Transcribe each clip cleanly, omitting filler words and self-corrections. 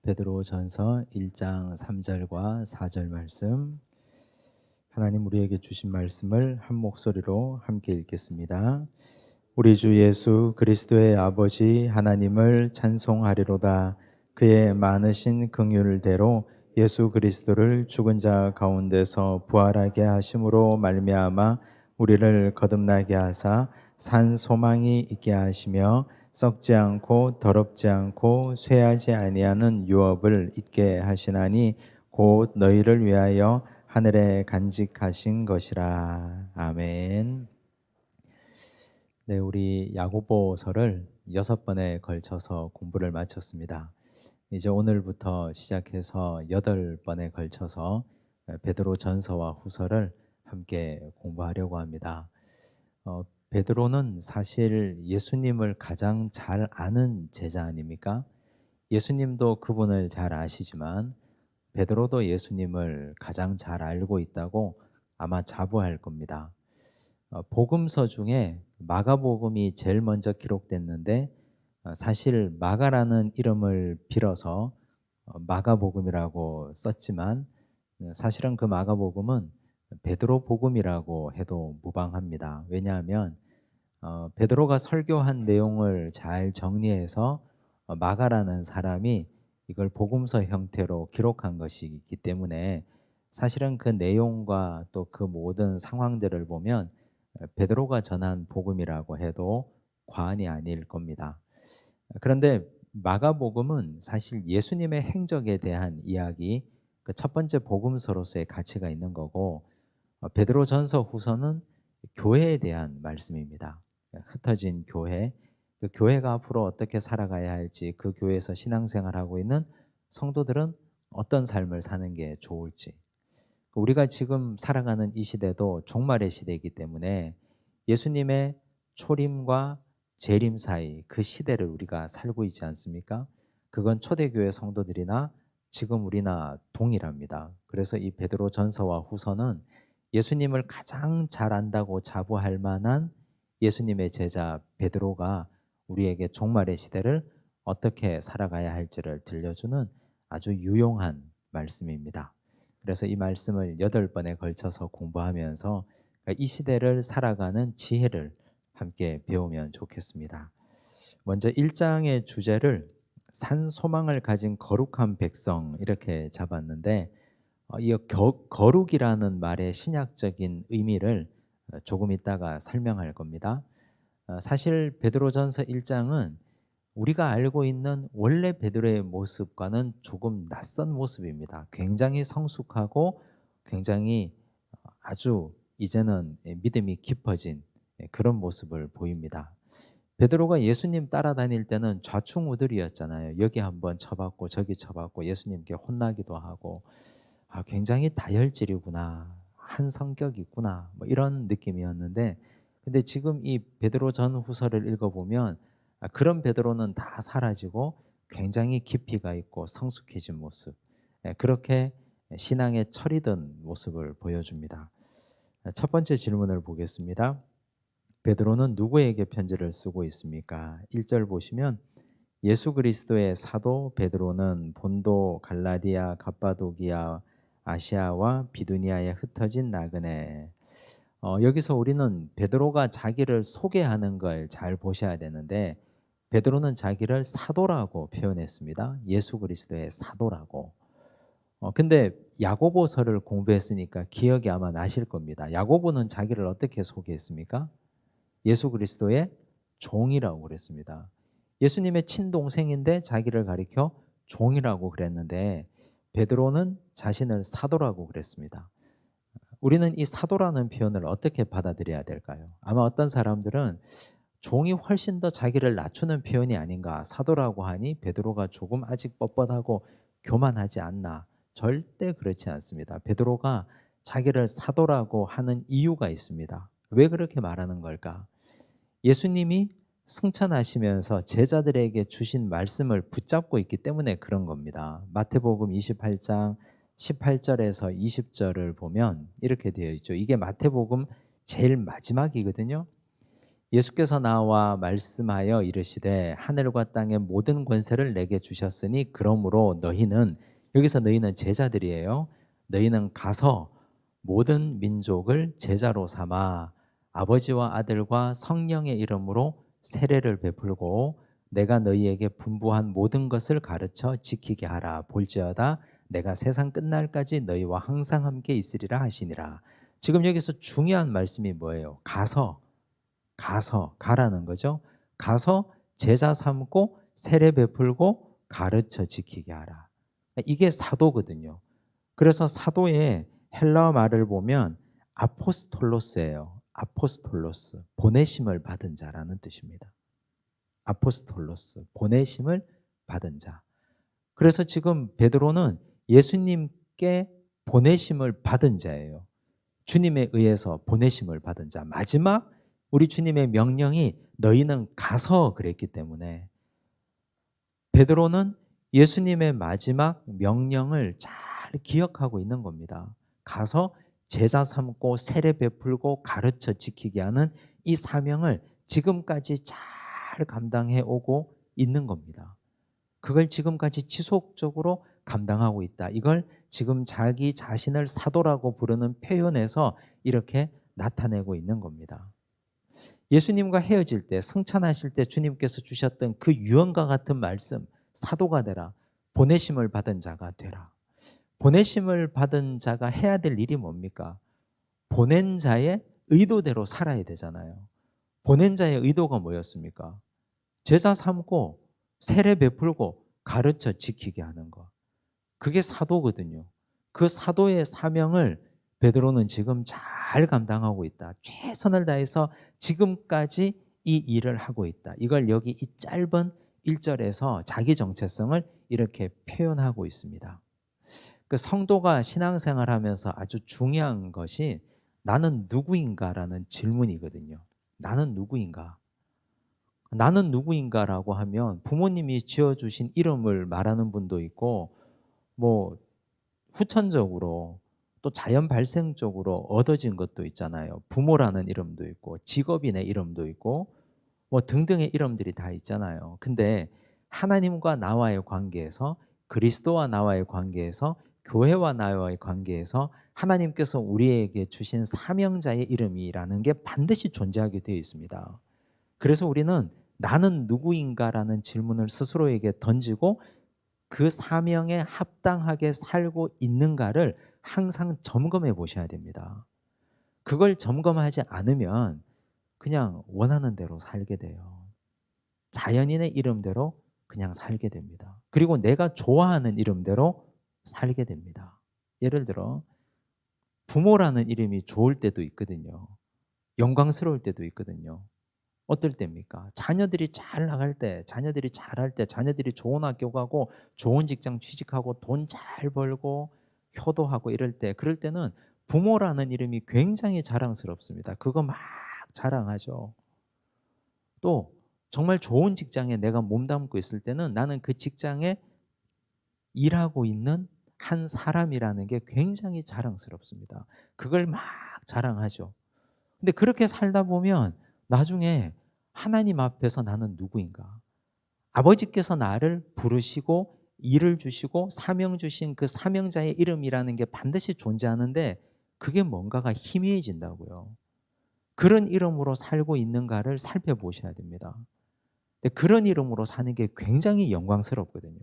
베드로전서 1장 3절과 4절 말씀, 하나님 우리에게 주신 말씀을 한 목소리로 함께 읽겠습니다. 우리 주 예수 그리스도의 아버지 하나님을 찬송하리로다. 그의 많으신 긍휼대로 예수 그리스도를 죽은 자 가운데서 부활하게 하심으로 말미암아 우리를 거듭나게 하사 산 소망이 있게 하시며 썩지 않고 더럽지 않고 쇠하지 아니하는 유업을 있게 하시나니 곧 너희를 위하여 하늘에 간직하신 것이라. 아멘. 네, 우리 야고보서를 6번에 걸쳐서 공부를 마쳤습니다. 이제 오늘부터 시작해서 8번에 걸쳐서 베드로전서와 후서를 함께 공부하려고 합니다. 베드로는 사실 예수님을 가장 잘 아는 제자 아닙니까? 예수님도 그분을 잘 아시지만 베드로도 예수님을 가장 잘 알고 있다고 아마 자부할 겁니다. 복음서 중에 마가복음이 제일 먼저 기록됐는데 사실 마가라는 이름을 빌어서 마가복음이라고 썼지만 사실은 그 마가복음은 베드로 복음이라고 해도 무방합니다. 왜냐하면 베드로가 설교한 내용을 잘 정리해서 마가라는 사람이 이걸 복음서 형태로 기록한 것이기 때문에 사실은 그 내용과 또 그 모든 상황들을 보면 베드로가 전한 복음이라고 해도 과언이 아닐 겁니다. 그런데 마가복음은 사실 예수님의 행적에 대한 이야기, 그 첫 번째 복음서로서의 가치가 있는 거고, 베드로전서 후서는 교회에 대한 말씀입니다. 흩어진 교회, 그 교회가 앞으로 어떻게 살아가야 할지, 그 교회에서 신앙생활하고 있는 성도들은 어떤 삶을 사는 게 좋을지, 우리가 지금 살아가는 이 시대도 종말의 시대이기 때문에 예수님의 초림과 재림 사이 그 시대를 우리가 살고 있지 않습니까? 그건 초대교회 성도들이나 지금 우리나 동일합니다. 그래서 이 베드로 전서와 후서는 예수님을 가장 잘 안다고 자부할 만한 예수님의 제자 베드로가 우리에게 종말의 시대를 어떻게 살아가야 할지를 들려주는 아주 유용한 말씀입니다. 그래서 이 말씀을 8번에 걸쳐서 공부하면서 이 시대를 살아가는 지혜를 함께 배우면 좋겠습니다. 먼저 1장의 주제를 산 소망을 가진 거룩한 백성 이렇게 잡았는데, 이 거룩이라는 말의 신약적인 의미를 조금 있다가 설명할 겁니다. 사실 베드로전서 1장은 우리가 알고 있는 원래 베드로의 모습과는 조금 낯선 모습입니다. 굉장히 성숙하고 굉장히 아주 이제는 믿음이 깊어진 그런 모습을 보입니다. 베드로가 예수님 따라다닐 때는 좌충우돌이었잖아요. 여기 한번 쳐봤고 저기 쳐봤고 예수님께 혼나기도 하고, 굉장히 다혈질이구나, 한 성격이구나, 뭐 이런 느낌이었는데, 근데 지금 이 베드로 전 후서를 읽어보면 그런 베드로는 다 사라지고 굉장히 깊이가 있고 성숙해진 모습, 그렇게 신앙에 철이 든 모습을 보여줍니다. 첫 번째 질문을 보겠습니다. 베드로는 누구에게 편지를 쓰고 있습니까? 1절 보시면 예수 그리스도의 사도 베드로는 본도, 갈라디아, 갑바도기아, 아시아와 비두니아에 흩어진 나그네. 여기서 우리는 베드로가 자기를 소개하는 걸 잘 보셔야 되는데, 베드로는 자기를 사도라고 표현했습니다. 예수 그리스도의 사도라고. 근데 야고보서를 공부했으니까 기억이 아마 나실 겁니다. 야고보는 자기를 어떻게 소개했습니까? 예수 그리스도의 종이라고 그랬습니다. 예수님의 친동생인데 자기를 가리켜 종이라고 그랬는데, 베드로는 자신을 사도라고 그랬습니다. 우리는 이 사도라는 표현을 어떻게 받아들여야 될까요? 아마 어떤 사람들은 종이 훨씬 더 자기를 낮추는 표현이 아닌가, 사도라고 하니 베드로가 조금 아직 뻣뻣하고 교만하지 않나. 절대 그렇지 않습니다. 베드로가 자기를 사도라고 하는 이유가 있습니다. 왜 그렇게 말하는 걸까? 예수님이 승천하시면서 제자들에게 주신 말씀을 붙잡고 있기 때문에 그런 겁니다. 마태복음 28장 18절에서 20절을 보면 이렇게 되어 있죠. 이게 마태복음 제일 마지막이거든요. 예수께서 나와 말씀하여 이르시되 하늘과 땅의 모든 권세를 내게 주셨으니 그러므로 너희는, 여기서 너희는 제자들이에요. 너희는 가서 모든 민족을 제자로 삼아 아버지와 아들과 성령의 이름으로 세례를 베풀고 내가 너희에게 분부한 모든 것을 가르쳐 지키게 하라. 볼지어다 내가 세상 끝날까지 너희와 항상 함께 있으리라 하시니라. 지금 여기서 중요한 말씀이 뭐예요? 가라는 거죠. 가서 제자 삼고 세례 베풀고 가르쳐 지키게 하라. 이게 사도거든요. 그래서 사도의 헬라어 말을 보면 아포스톨로스예요. 아포스톨로스, 보내심을 받은 자라는 뜻입니다. 아포스톨로스, 보내심을 받은 자. 그래서 지금 베드로는 예수님께 보내심을 받은 자예요. 주님에 의해서 보내심을 받은 자. 마지막 우리 주님의 명령이 너희는 가서 그랬기 때문에 베드로는 예수님의 마지막 명령을 잘 기억하고 있는 겁니다. 가서 제자 삼고 세례 베풀고 가르쳐 지키게 하는 이 사명을 지금까지 잘 감당해 오고 있는 겁니다. 그걸 지금까지 지속적으로 감당하고 있다. 이걸 지금 자기 자신을 사도라고 부르는 표현에서 이렇게 나타내고 있는 겁니다. 예수님과 헤어질 때, 승천하실 때 주님께서 주셨던 그 유언과 같은 말씀, 사도가 되라, 보내심을 받은 자가 되라. 보내심을 받은 자가 해야 될 일이 뭡니까? 보낸 자의 의도대로 살아야 되잖아요. 보낸 자의 의도가 뭐였습니까? 제자 삼고 세례 베풀고 가르쳐 지키게 하는 것. 그게 사도거든요. 그 사도의 사명을 베드로는 지금 잘 감당하고 있다. 최선을 다해서 지금까지 이 일을 하고 있다. 이걸 여기 이 짧은 1절에서 자기 정체성을 이렇게 표현하고 있습니다. 그 성도가 신앙생활 하면서 아주 중요한 것이 나는 누구인가라는 질문이거든요. 나는 누구인가? 나는 누구인가라고 하면 부모님이 지어주신 이름을 말하는 분도 있고 뭐 후천적으로 또 자연 발생적으로 얻어진 것도 있잖아요. 부모라는 이름도 있고 직업이 내 이름도 있고 뭐 등등의 이름들이 다 있잖아요. 근데 하나님과 나와의 관계에서, 그리스도와 나와의 관계에서, 교회와 나와의 관계에서 하나님께서 우리에게 주신 사명자의 이름이라는 게 반드시 존재하게 되어 있습니다. 그래서 우리는 나는 누구인가라는 질문을 스스로에게 던지고 그 사명에 합당하게 살고 있는가를 항상 점검해 보셔야 됩니다. 그걸 점검하지 않으면 그냥 원하는 대로 살게 돼요. 자연인의 이름대로 그냥 살게 됩니다. 그리고 내가 좋아하는 이름대로 살게 됩니다. 예를 들어 부모라는 이름이 좋을 때도 있거든요. 영광스러울 때도 있거든요. 어떨 때입니까? 자녀들이 잘 나갈 때, 자녀들이 잘할 때, 자녀들이 좋은 학교 가고 좋은 직장 취직하고 돈 잘 벌고 효도하고 이럴 때, 그럴 때는 부모라는 이름이 굉장히 자랑스럽습니다. 그거 막 자랑하죠. 또 정말 좋은 직장에 내가 몸담고 있을 때는 나는 그 직장에 일하고 있는 한 사람이라는 게 굉장히 자랑스럽습니다. 그걸 막 자랑하죠. 근데 그렇게 살다 보면 나중에 하나님 앞에서 나는 누구인가? 아버지께서 나를 부르시고 일을 주시고 사명 주신 그 사명자의 이름이라는 게 반드시 존재하는데 그게 뭔가가 희미해진다고요. 그런 이름으로 살고 있는가를 살펴보셔야 됩니다. 근데 그런 이름으로 사는 게 굉장히 영광스럽거든요.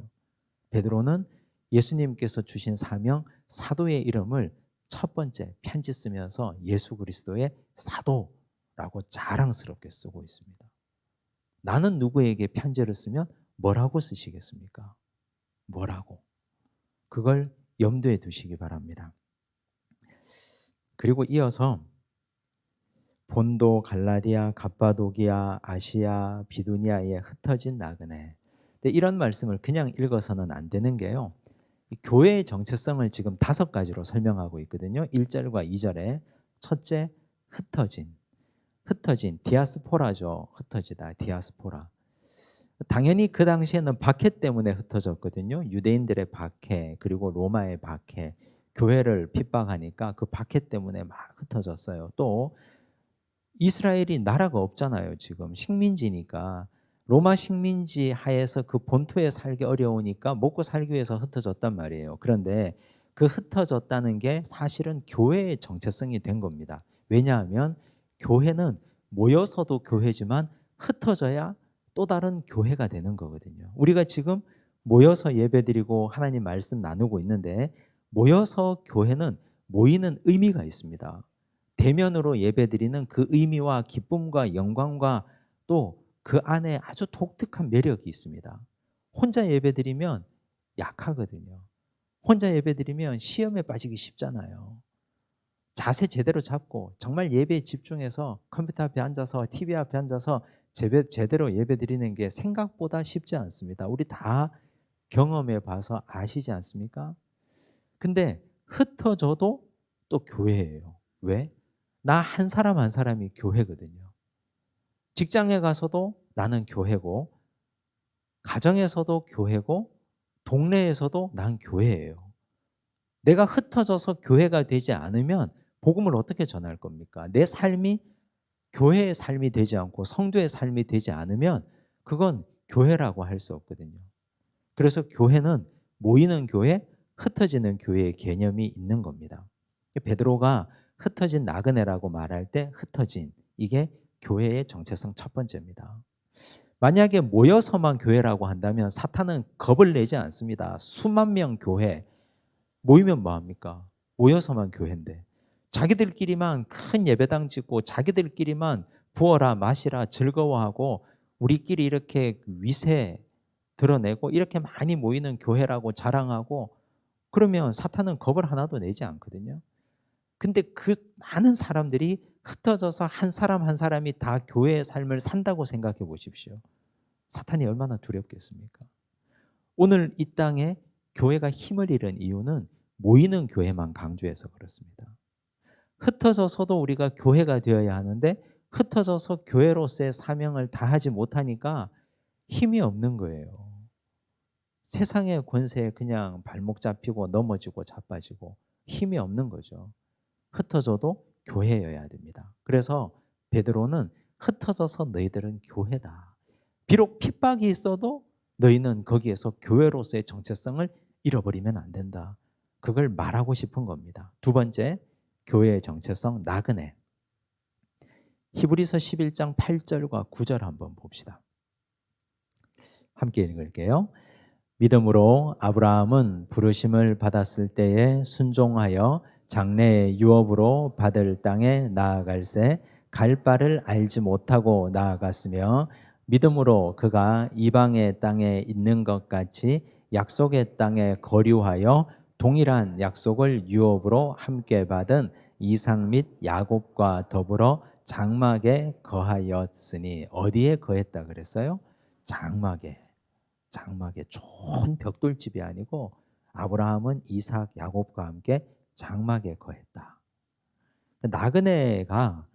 베드로는 예수님께서 주신 사명, 사도의 이름을 첫 번째 편지 쓰면서 예수 그리스도의 사도라고 자랑스럽게 쓰고 있습니다. 나는 누구에게 편지를 쓰면 뭐라고 쓰시겠습니까? 뭐라고? 그걸 염두에 두시기 바랍니다. 그리고 이어서 본도, 갈라디아, 갑바도기아, 아시아, 비두니아에 흩어진 나그네. 근데 이런 말씀을 그냥 읽어서는 안 되는 게요. 교회의 정체성을 지금 5가지로 설명하고 있거든요. 1절과 2절에 첫째, 흩어진, 디아스포라죠. 흩어지다, 디아스포라. 당연히 그 당시에는 박해 때문에 흩어졌거든요. 유대인들의 박해, 그리고 로마의 박해, 교회를 핍박하니까 그 박해 때문에 막 흩어졌어요. 또 이스라엘이 나라가 없잖아요. 지금 식민지니까. 로마 식민지 하에서 그 본토에 살기 어려우니까 먹고 살기 위해서 흩어졌단 말이에요. 그런데 그 흩어졌다는 게 사실은 교회의 정체성이 된 겁니다. 왜냐하면 교회는 모여서도 교회지만 흩어져야 또 다른 교회가 되는 거거든요. 우리가 지금 모여서 예배드리고 하나님 말씀 나누고 있는데, 모여서 교회는 모이는 의미가 있습니다. 대면으로 예배드리는 그 의미와 기쁨과 영광과 또 그 안에 아주 독특한 매력이 있습니다. 혼자 예배드리면 약하거든요. 혼자 예배드리면 시험에 빠지기 쉽잖아요. 자세 제대로 잡고 정말 예배에 집중해서 컴퓨터 앞에 앉아서 TV 앞에 앉아서 제대로 예배드리는 게 생각보다 쉽지 않습니다. 우리 다 경험해 봐서 아시지 않습니까? 근데 흩어져도 또 교회예요. 왜? 나 한 사람 한 사람이 교회거든요. 직장에 가서도 나는 교회고, 가정에서도 교회고, 동네에서도 난 교회예요. 내가 흩어져서 교회가 되지 않으면 복음을 어떻게 전할 겁니까? 내 삶이 교회의 삶이 되지 않고 성도의 삶이 되지 않으면 그건 교회라고 할 수 없거든요. 그래서 교회는 모이는 교회, 흩어지는 교회의 개념이 있는 겁니다. 베드로가 흩어진 나그네라고 말할 때 흩어진, 이게 교회의 정체성 첫 번째입니다. 만약에 모여서만 교회라고 한다면 사탄은 겁을 내지 않습니다. 수만 명 교회, 모이면 뭐합니까? 모여서만 교회인데 자기들끼리만 큰 예배당 짓고 자기들끼리만 부어라 마시라 즐거워하고 우리끼리 이렇게 위세 드러내고 이렇게 많이 모이는 교회라고 자랑하고, 그러면 사탄은 겁을 하나도 내지 않거든요. 근데 그 많은 사람들이 흩어져서 한 사람 한 사람이 다 교회의 삶을 산다고 생각해 보십시오. 사탄이 얼마나 두렵겠습니까? 오늘 이 땅에 교회가 힘을 잃은 이유는 모이는 교회만 강조해서 그렇습니다. 흩어져서도 우리가 교회가 되어야 하는데 흩어져서 교회로서의 사명을 다하지 못하니까 힘이 없는 거예요. 세상의 권세에 그냥 발목 잡히고 넘어지고 자빠지고 힘이 없는 거죠. 흩어져도 교회여야 됩니다. 그래서 베드로는 흩어져서 너희들은 교회다. 비록 핍박이 있어도 너희는 거기에서 교회로서의 정체성을 잃어버리면 안 된다. 그걸 말하고 싶은 겁니다. 두 번째, 교회의 정체성 나그네. 히브리서 11장 8절과 9절 한번 봅시다. 함께 읽을게요. 믿음으로 아브라함은 부르심을 받았을 때에 순종하여 장래의 유업으로 받을 땅에 나아갈새 갈 바를 알지 못하고 나아갔으며, 믿음으로 그가 이방의 땅에 있는 것 같이 약속의 땅에 거류하여 동일한 약속을 유업으로 함께 받은 이삭 및 야곱과 더불어 장막에 거하였으니. 어디에 거했다 그랬어요? 장막에. 장막에. 좋은 벽돌집이 아니고 아브라함은 이삭, 야곱과 함께 장막에 거했다. 나그네가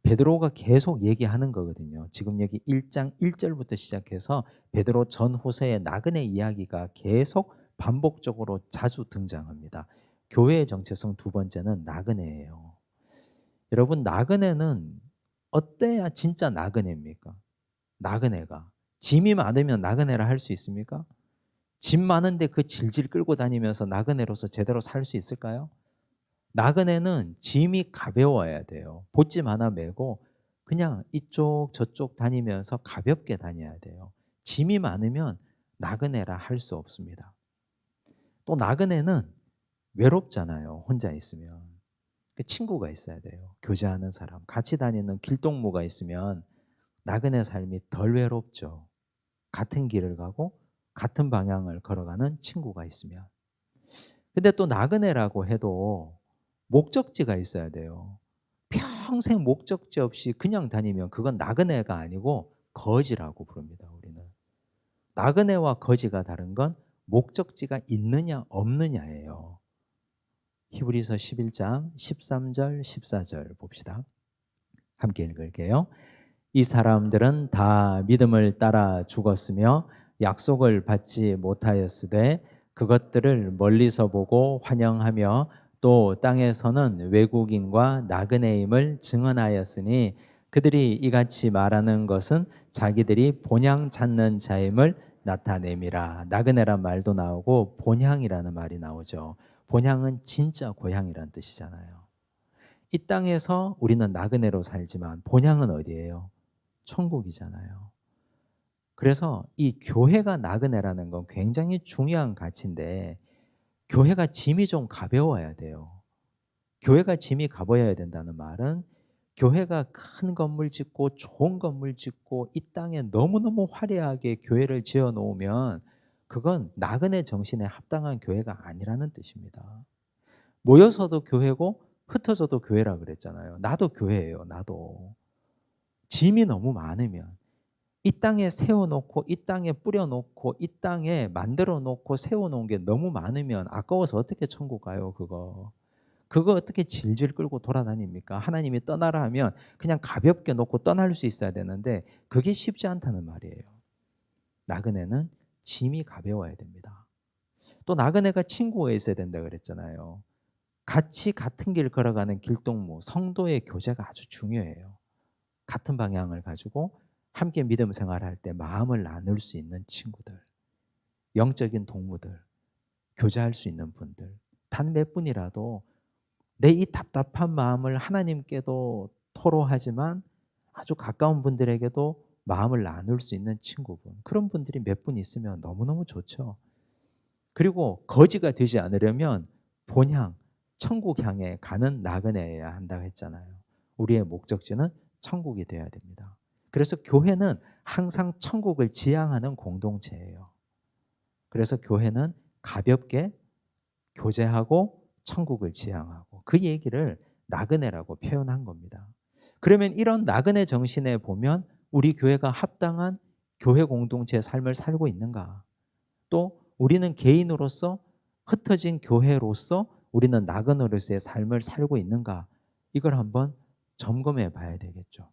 베드로가 계속 얘기하는 거거든요. 지금 여기 1장 1절부터 시작해서 베드로 전후서의 나그네 이야기가 계속 반복적으로 자주 등장합니다. 교회의 정체성 두 번째는 나그네예요. 여러분, 나그네는 어때야 진짜 나그네입니까? 나그네가 짐이 많으면 나그네라 할 수 있습니까? 짐 많은데 그 질질 끌고 다니면서 나그네로서 제대로 살 수 있을까요? 나그네는 짐이 가벼워야 돼요. 보찜 하나 메고 그냥 이쪽 저쪽 다니면서 가볍게 다녀야 돼요. 짐이 많으면 나그네라 할 수 없습니다. 또 나그네는 외롭잖아요. 혼자 있으면. 친구가 있어야 돼요. 교제하는 사람, 같이 다니는 길동무가 있으면 나그네 삶이 덜 외롭죠. 같은 길을 가고 같은 방향을 걸어가는 친구가 있으면. 근데 또 나그네라고 해도 목적지가 있어야 돼요. 평생 목적지 없이 그냥 다니면 그건 나그네가 아니고 거지라고 부릅니다. 우리는. 나그네와 거지가 다른 건 목적지가 있느냐 없느냐예요. 히브리서 11장 13절 14절 봅시다. 함께 읽을게요. 이 사람들은 다 믿음을 따라 죽었으며 약속을 받지 못하였으되 그것들을 멀리서 보고 환영하며 또 땅에서는 외국인과 나그네임을 증언하였으니 그들이 이같이 말하는 것은 자기들이 본향 찾는 자임을 나타냄이라. 나그네란 말도 나오고 본향이라는 말이 나오죠. 본향은 진짜 고향이란 뜻이잖아요. 이 땅에서 우리는 나그네로 살지만 본향은 어디예요? 천국이잖아요. 그래서 이 교회가 나그네라는 건 굉장히 중요한 가치인데, 교회가 짐이 좀 가벼워야 돼요. 교회가 짐이 가벼워야 된다는 말은, 교회가 큰 건물 짓고 좋은 건물 짓고 이 땅에 너무너무 화려하게 교회를 지어 놓으면 그건 나그네 정신에 합당한 교회가 아니라는 뜻입니다. 모여서도 교회고 흩어져도 교회라 그랬잖아요. 나도 교회예요. 나도. 짐이 너무 많으면, 이 땅에 세워놓고 이 땅에 뿌려놓고 이 땅에 만들어놓고 세워놓은 게 너무 많으면 아까워서 어떻게 천국 가요? 그거 어떻게 질질 끌고 돌아다닙니까? 하나님이 떠나라 하면 그냥 가볍게 놓고 떠날 수 있어야 되는데 그게 쉽지 않다는 말이에요. 나그네는 짐이 가벼워야 됩니다. 또 나그네가 친구가 있어야 된다 그랬잖아요. 같이 같은 길 걸어가는 길동무, 성도의 교제가 아주 중요해요. 같은 방향을 가지고 함께 믿음 생활할 때 마음을 나눌 수 있는 친구들, 영적인 동무들, 교제할 수 있는 분들, 단 몇 분이라도 내 이 답답한 마음을 하나님께도 토로하지만 아주 가까운 분들에게도 마음을 나눌 수 있는 친구분, 그런 분들이 몇 분 있으면 너무너무 좋죠. 그리고 거지가 되지 않으려면 본향, 천국 향해 가는 나그네여야 한다고 했잖아요. 우리의 목적지는 천국이 되어야 됩니다. 그래서 교회는 항상 천국을 지향하는 공동체예요. 그래서 교회는 가볍게 교제하고 천국을 지향하고, 그 얘기를 나그네라고 표현한 겁니다. 그러면 이런 나그네 정신에 보면 우리 교회가 합당한 교회 공동체의 삶을 살고 있는가? 또 우리는 개인으로서, 흩어진 교회로서 우리는 나그네로서의 삶을 살고 있는가? 이걸 한번 점검해 봐야 되겠죠.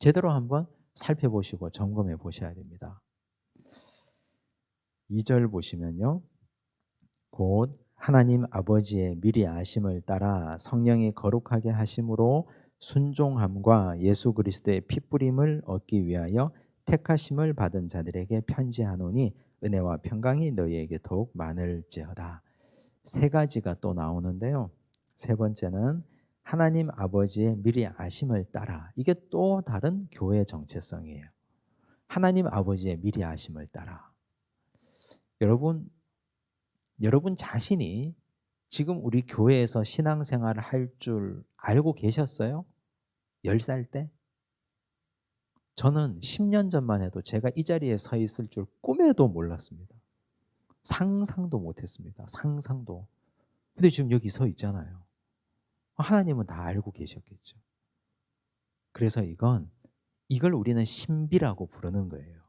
제대로 한번 살펴보시고 점검해 보셔야 됩니다. 2절 보시면요. 곧 하나님 아버지의 미리 아심을 따라 성령이 거룩하게 하심으로 순종함과 예수 그리스도의 피뿌림을 얻기 위하여 택하심을 받은 자들에게 편지하노니 은혜와 평강이 너희에게 더욱 많을지어다. 세 가지가 또 나오는데요. 세 번째는 하나님 아버지의 미리 아심을 따라. 이게 또 다른 교회 정체성이에요. 하나님 아버지의 미리 아심을 따라. 여러분 자신이 지금 우리 교회에서 신앙생활을 할 줄 알고 계셨어요? 10살 때? 저는 10년 전만 해도 제가 이 자리에 서 있을 줄 꿈에도 몰랐습니다. 상상도 못했습니다. 상상도. 근데 지금 여기 서 있잖아요. 하나님은 다 알고 계셨겠죠. 그래서 이걸 우리는 신비라고 부르는 거예요.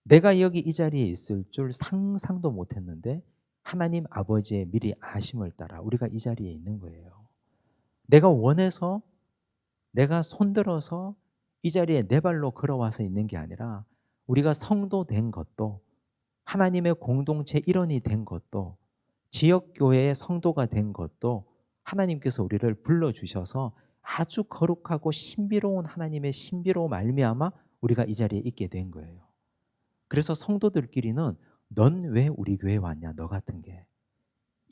내가 여기 이 자리에 있을 줄 상상도 못했는데 하나님 아버지의 미리 아심을 따라 우리가 이 자리에 있는 거예요. 내가 원해서, 내가 손들어서 이 자리에 내 발로 걸어와서 있는 게 아니라, 우리가 성도 된 것도, 하나님의 공동체 일원이 된 것도, 지역교회의 성도가 된 것도 하나님께서 우리를 불러주셔서 아주 거룩하고 신비로운 하나님의 신비로 말미암아 우리가 이 자리에 있게 된 거예요. 그래서 성도들끼리는 넌 왜 우리 교회에 왔냐, 너 같은 게.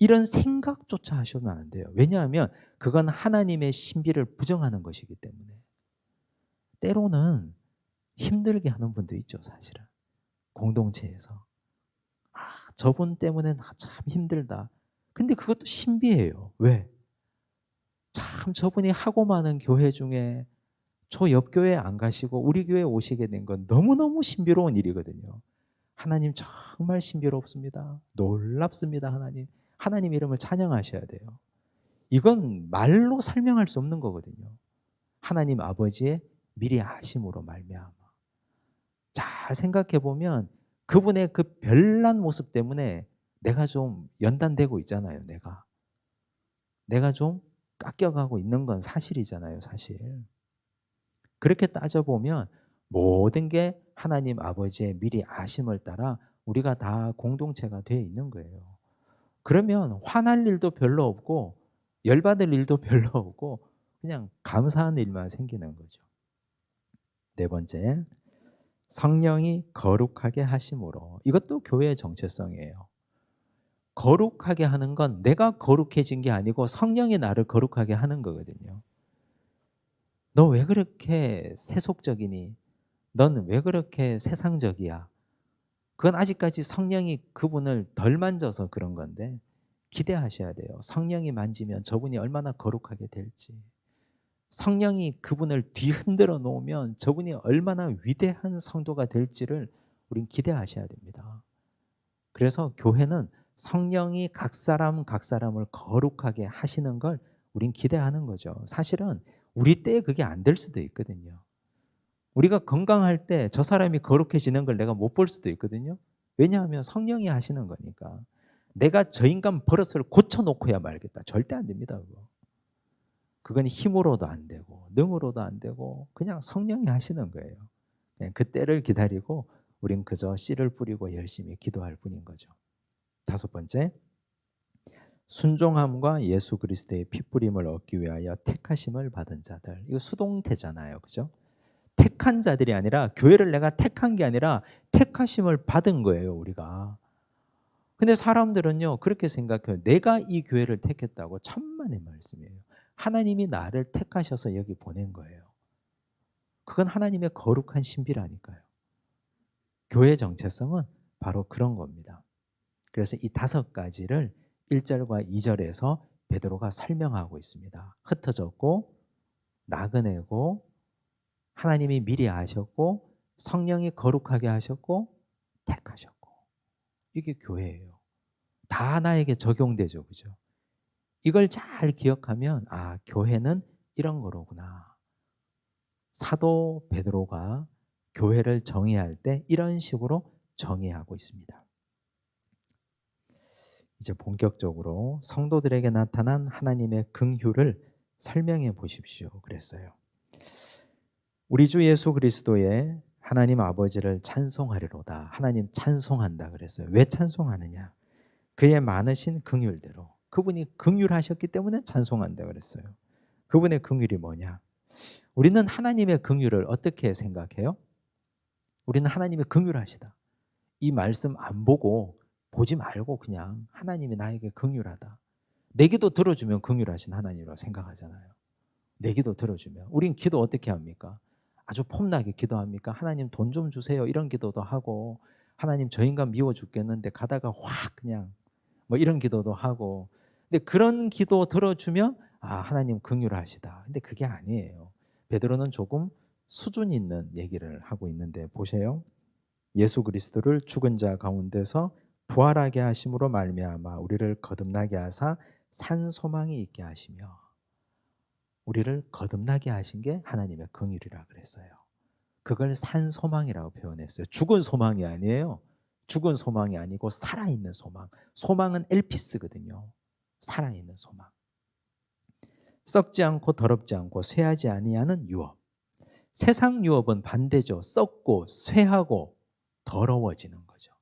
이런 생각조차 하셔도 안 돼요. 왜냐하면 그건 하나님의 신비를 부정하는 것이기 때문에. 때로는 힘들게 하는 분도 있죠, 사실은. 공동체에서. 저분 때문에 나 참 힘들다. 근데 그것도 신비해요. 왜? 참 저분이 하고 많은 교회 중에 저 옆 교회 안 가시고 우리 교회에 오시게 된 건 너무너무 신비로운 일이거든요. 하나님 정말 신비롭습니다. 놀랍습니다, 하나님. 하나님 이름을 찬양하셔야 돼요. 이건 말로 설명할 수 없는 거거든요. 하나님 아버지의 미리 아심으로 말미암아. 잘 생각해 보면 그분의 그 별난 모습 때문에 내가 좀 연단되고 있잖아요. 내가 좀 깎여가고 있는 건 사실이잖아요, 사실. 그렇게 따져보면 모든 게 하나님 아버지의 미리 아심을 따라 우리가 다 공동체가 되어 있는 거예요. 그러면 화날 일도 별로 없고 열받을 일도 별로 없고 그냥 감사한 일만 생기는 거죠. 네 번째, 성령이 거룩하게 하심으로. 이것도 교회의 정체성이에요. 거룩하게 하는 건 내가 거룩해진 게 아니고 성령이 나를 거룩하게 하는 거거든요. 너 왜 그렇게 세속적이니? 넌 왜 그렇게 세상적이야? 그건 아직까지 성령이 그분을 덜 만져서 그런 건데 기대하셔야 돼요. 성령이 만지면 저분이 얼마나 거룩하게 될지. 성령이 그분을 뒤흔들어 놓으면 저분이 얼마나 위대한 성도가 될지를 우린 기대하셔야 됩니다. 그래서 교회는 성령이 각 사람을 거룩하게 하시는 걸 우린 기대하는 거죠. 사실은 우리 때에 그게 안 될 수도 있거든요. 우리가 건강할 때 저 사람이 거룩해지는 걸 내가 못 볼 수도 있거든요. 왜냐하면 성령이 하시는 거니까. 내가 저 인간 버릇을 고쳐놓고야 말겠다. 절대 안 됩니다. 그건 힘으로도 안 되고 능으로도 안 되고 그냥 성령이 하시는 거예요. 그냥 그 때를 기다리고 우린 그저 씨를 뿌리고 열심히 기도할 뿐인 거죠. 다섯 번째, 순종함과 예수 그리스도의 피뿌림을 얻기 위하여 택하심을 받은 자들. 이거 수동태잖아요. 그죠? 택한 자들이 아니라 교회를 내가 택한 게 아니라 택하심을 받은 거예요, 우리가. 근데 사람들은요, 그렇게 생각해요. 내가 이 교회를 택했다고. 천만의 말씀이에요. 하나님이 나를 택하셔서 여기 보낸 거예요. 그건 하나님의 거룩한 신비라니까요. 교회 정체성은 바로 그런 겁니다. 그래서 이 다섯 가지를 1절과 2절에서 베드로가 설명하고 있습니다. 흩어졌고 나그네고 하나님이 미리 아셨고 성령이 거룩하게 하셨고 택하셨고. 이게 교회예요. 다 나에게 적용되죠. 그죠? 이걸 잘 기억하면 교회는 이런 거로구나. 사도 베드로가 교회를 정의할 때 이런 식으로 정의하고 있습니다. 이제 본격적으로 성도들에게 나타난 하나님의 긍휼을 설명해 보십시오. 그랬어요. 우리 주 예수 그리스도의 하나님 아버지를 찬송하리로다. 하나님 찬송한다 그랬어요. 왜 찬송하느냐? 그의 많으신 긍휼대로. 그분이 긍휼하셨기 때문에 찬송한다 그랬어요. 그분의 긍휼이 뭐냐? 우리는 하나님의 긍휼을 어떻게 생각해요? 우리는 하나님의 긍휼하시다. 이 말씀 안 보고 보지 말고 그냥 하나님이 나에게 긍휼하다. 내 기도 들어주면 긍휼하신 하나님이라고 생각하잖아요. 내 기도 들어주면. 우린 기도 어떻게 합니까? 아주 폼나게 기도합니까? 하나님 돈 좀 주세요. 이런 기도도 하고 하나님 저 인간 미워 죽겠는데 가다가 확 그냥 뭐 이런 기도도 하고. 근데 그런 기도 들어주면 하나님 긍휼하시다. 근데 그게 아니에요. 베드로는 조금 수준 있는 얘기를 하고 있는데 보세요. 예수 그리스도를 죽은 자 가운데서 부활하게 하심으로 말미암아 우리를 거듭나게 하사 산 소망이 있게 하시며. 우리를 거듭나게 하신 게 하나님의 긍휼이라 그랬어요. 그걸 산 소망이라고 표현했어요. 죽은 소망이 아니에요. 죽은 소망이 아니고 살아있는 소망. 소망은 엘피스거든요. 살아있는 소망. 썩지 않고 더럽지 않고 쇠하지 아니하는 유업. 세상 유업은 반대죠. 썩고 쇠하고 더러워지는 거죠.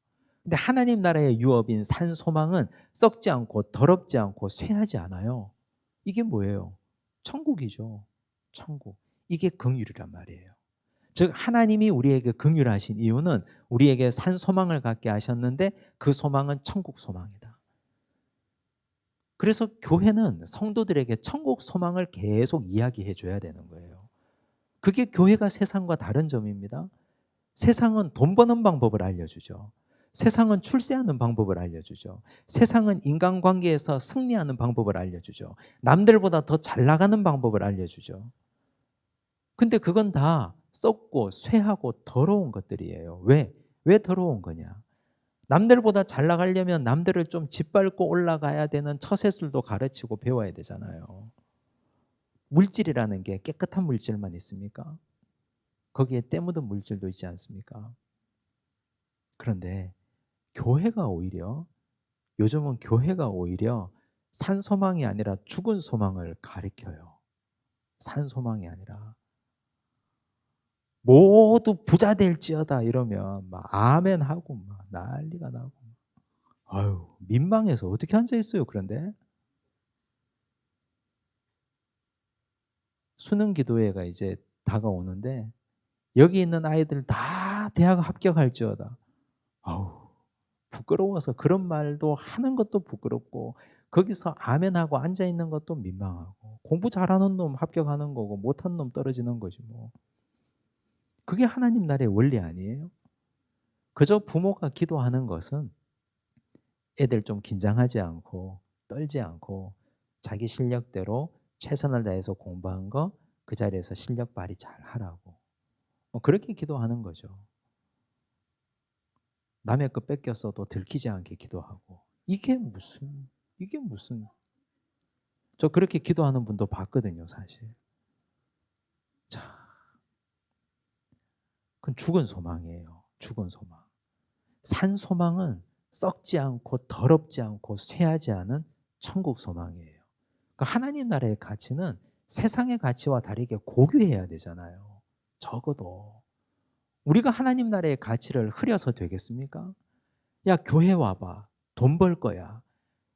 근데 하나님 나라의 유업인 산 소망은 썩지 않고 더럽지 않고 쇠하지 않아요. 이게 뭐예요? 천국이죠. 천국. 이게 긍휼이란 말이에요. 즉 하나님이 우리에게 긍휼하신 이유는 우리에게 산 소망을 갖게 하셨는데 그 소망은 천국 소망이다. 그래서 교회는 성도들에게 천국 소망을 계속 이야기해 줘야 되는 거예요. 그게 교회가 세상과 다른 점입니다. 세상은 돈 버는 방법을 알려주죠. 세상은 출세하는 방법을 알려주죠. 세상은 인간관계에서 승리하는 방법을 알려주죠. 남들보다 더 잘 나가는 방법을 알려주죠. 근데 그건 다 썩고 쇠하고 더러운 것들이에요. 왜? 왜 더러운 거냐? 남들보다 잘 나가려면 남들을 좀 짓밟고 올라가야 되는 처세술도 가르치고 배워야 되잖아요. 물질이라는 게 깨끗한 물질만 있습니까? 거기에 때 묻은 물질도 있지 않습니까? 그런데 요즘은 교회가 오히려 산 소망이 아니라 죽은 소망을 가리켜요. 산 소망이 아니라 모두 부자 될지어다 이러면 막 아멘 하고 막 난리가 나고. 아유, 민망해서 어떻게 앉아 있어요, 그런데? 수능 기도회가 이제 다가오는데 여기 있는 아이들 다 대학 합격할지어다. 아우, 부끄러워서 그런 말도 하는 것도 부끄럽고 거기서 아멘하고 앉아 있는 것도 민망하고 공부 잘하는 놈 합격하는 거고 못한 놈 떨어지는 거지 뭐. 그게 하나님 나라의 원리 아니에요? 그저 부모가 기도하는 것은 애들 좀 긴장하지 않고 떨지 않고 자기 실력대로 최선을 다해서 공부한 거 그 자리에서 실력 발휘 잘 하라고. 뭐 그렇게 기도하는 거죠. 남의 거 뺏겼어도 들키지 않게 기도하고. 이게 무슨 저 그렇게 기도하는 분도 봤거든요, 사실. 자, 그건 죽은 소망이에요. 죽은 소망. 산 소망은 썩지 않고 더럽지 않고 쇠하지 않은 천국 소망이에요. 그러니까 하나님 나라의 가치는 세상의 가치와 다르게 고귀해야 되잖아요. 적어도. 우리가 하나님 나라의 가치를 흐려서 되겠습니까? 야, 교회 와봐. 돈 벌 거야.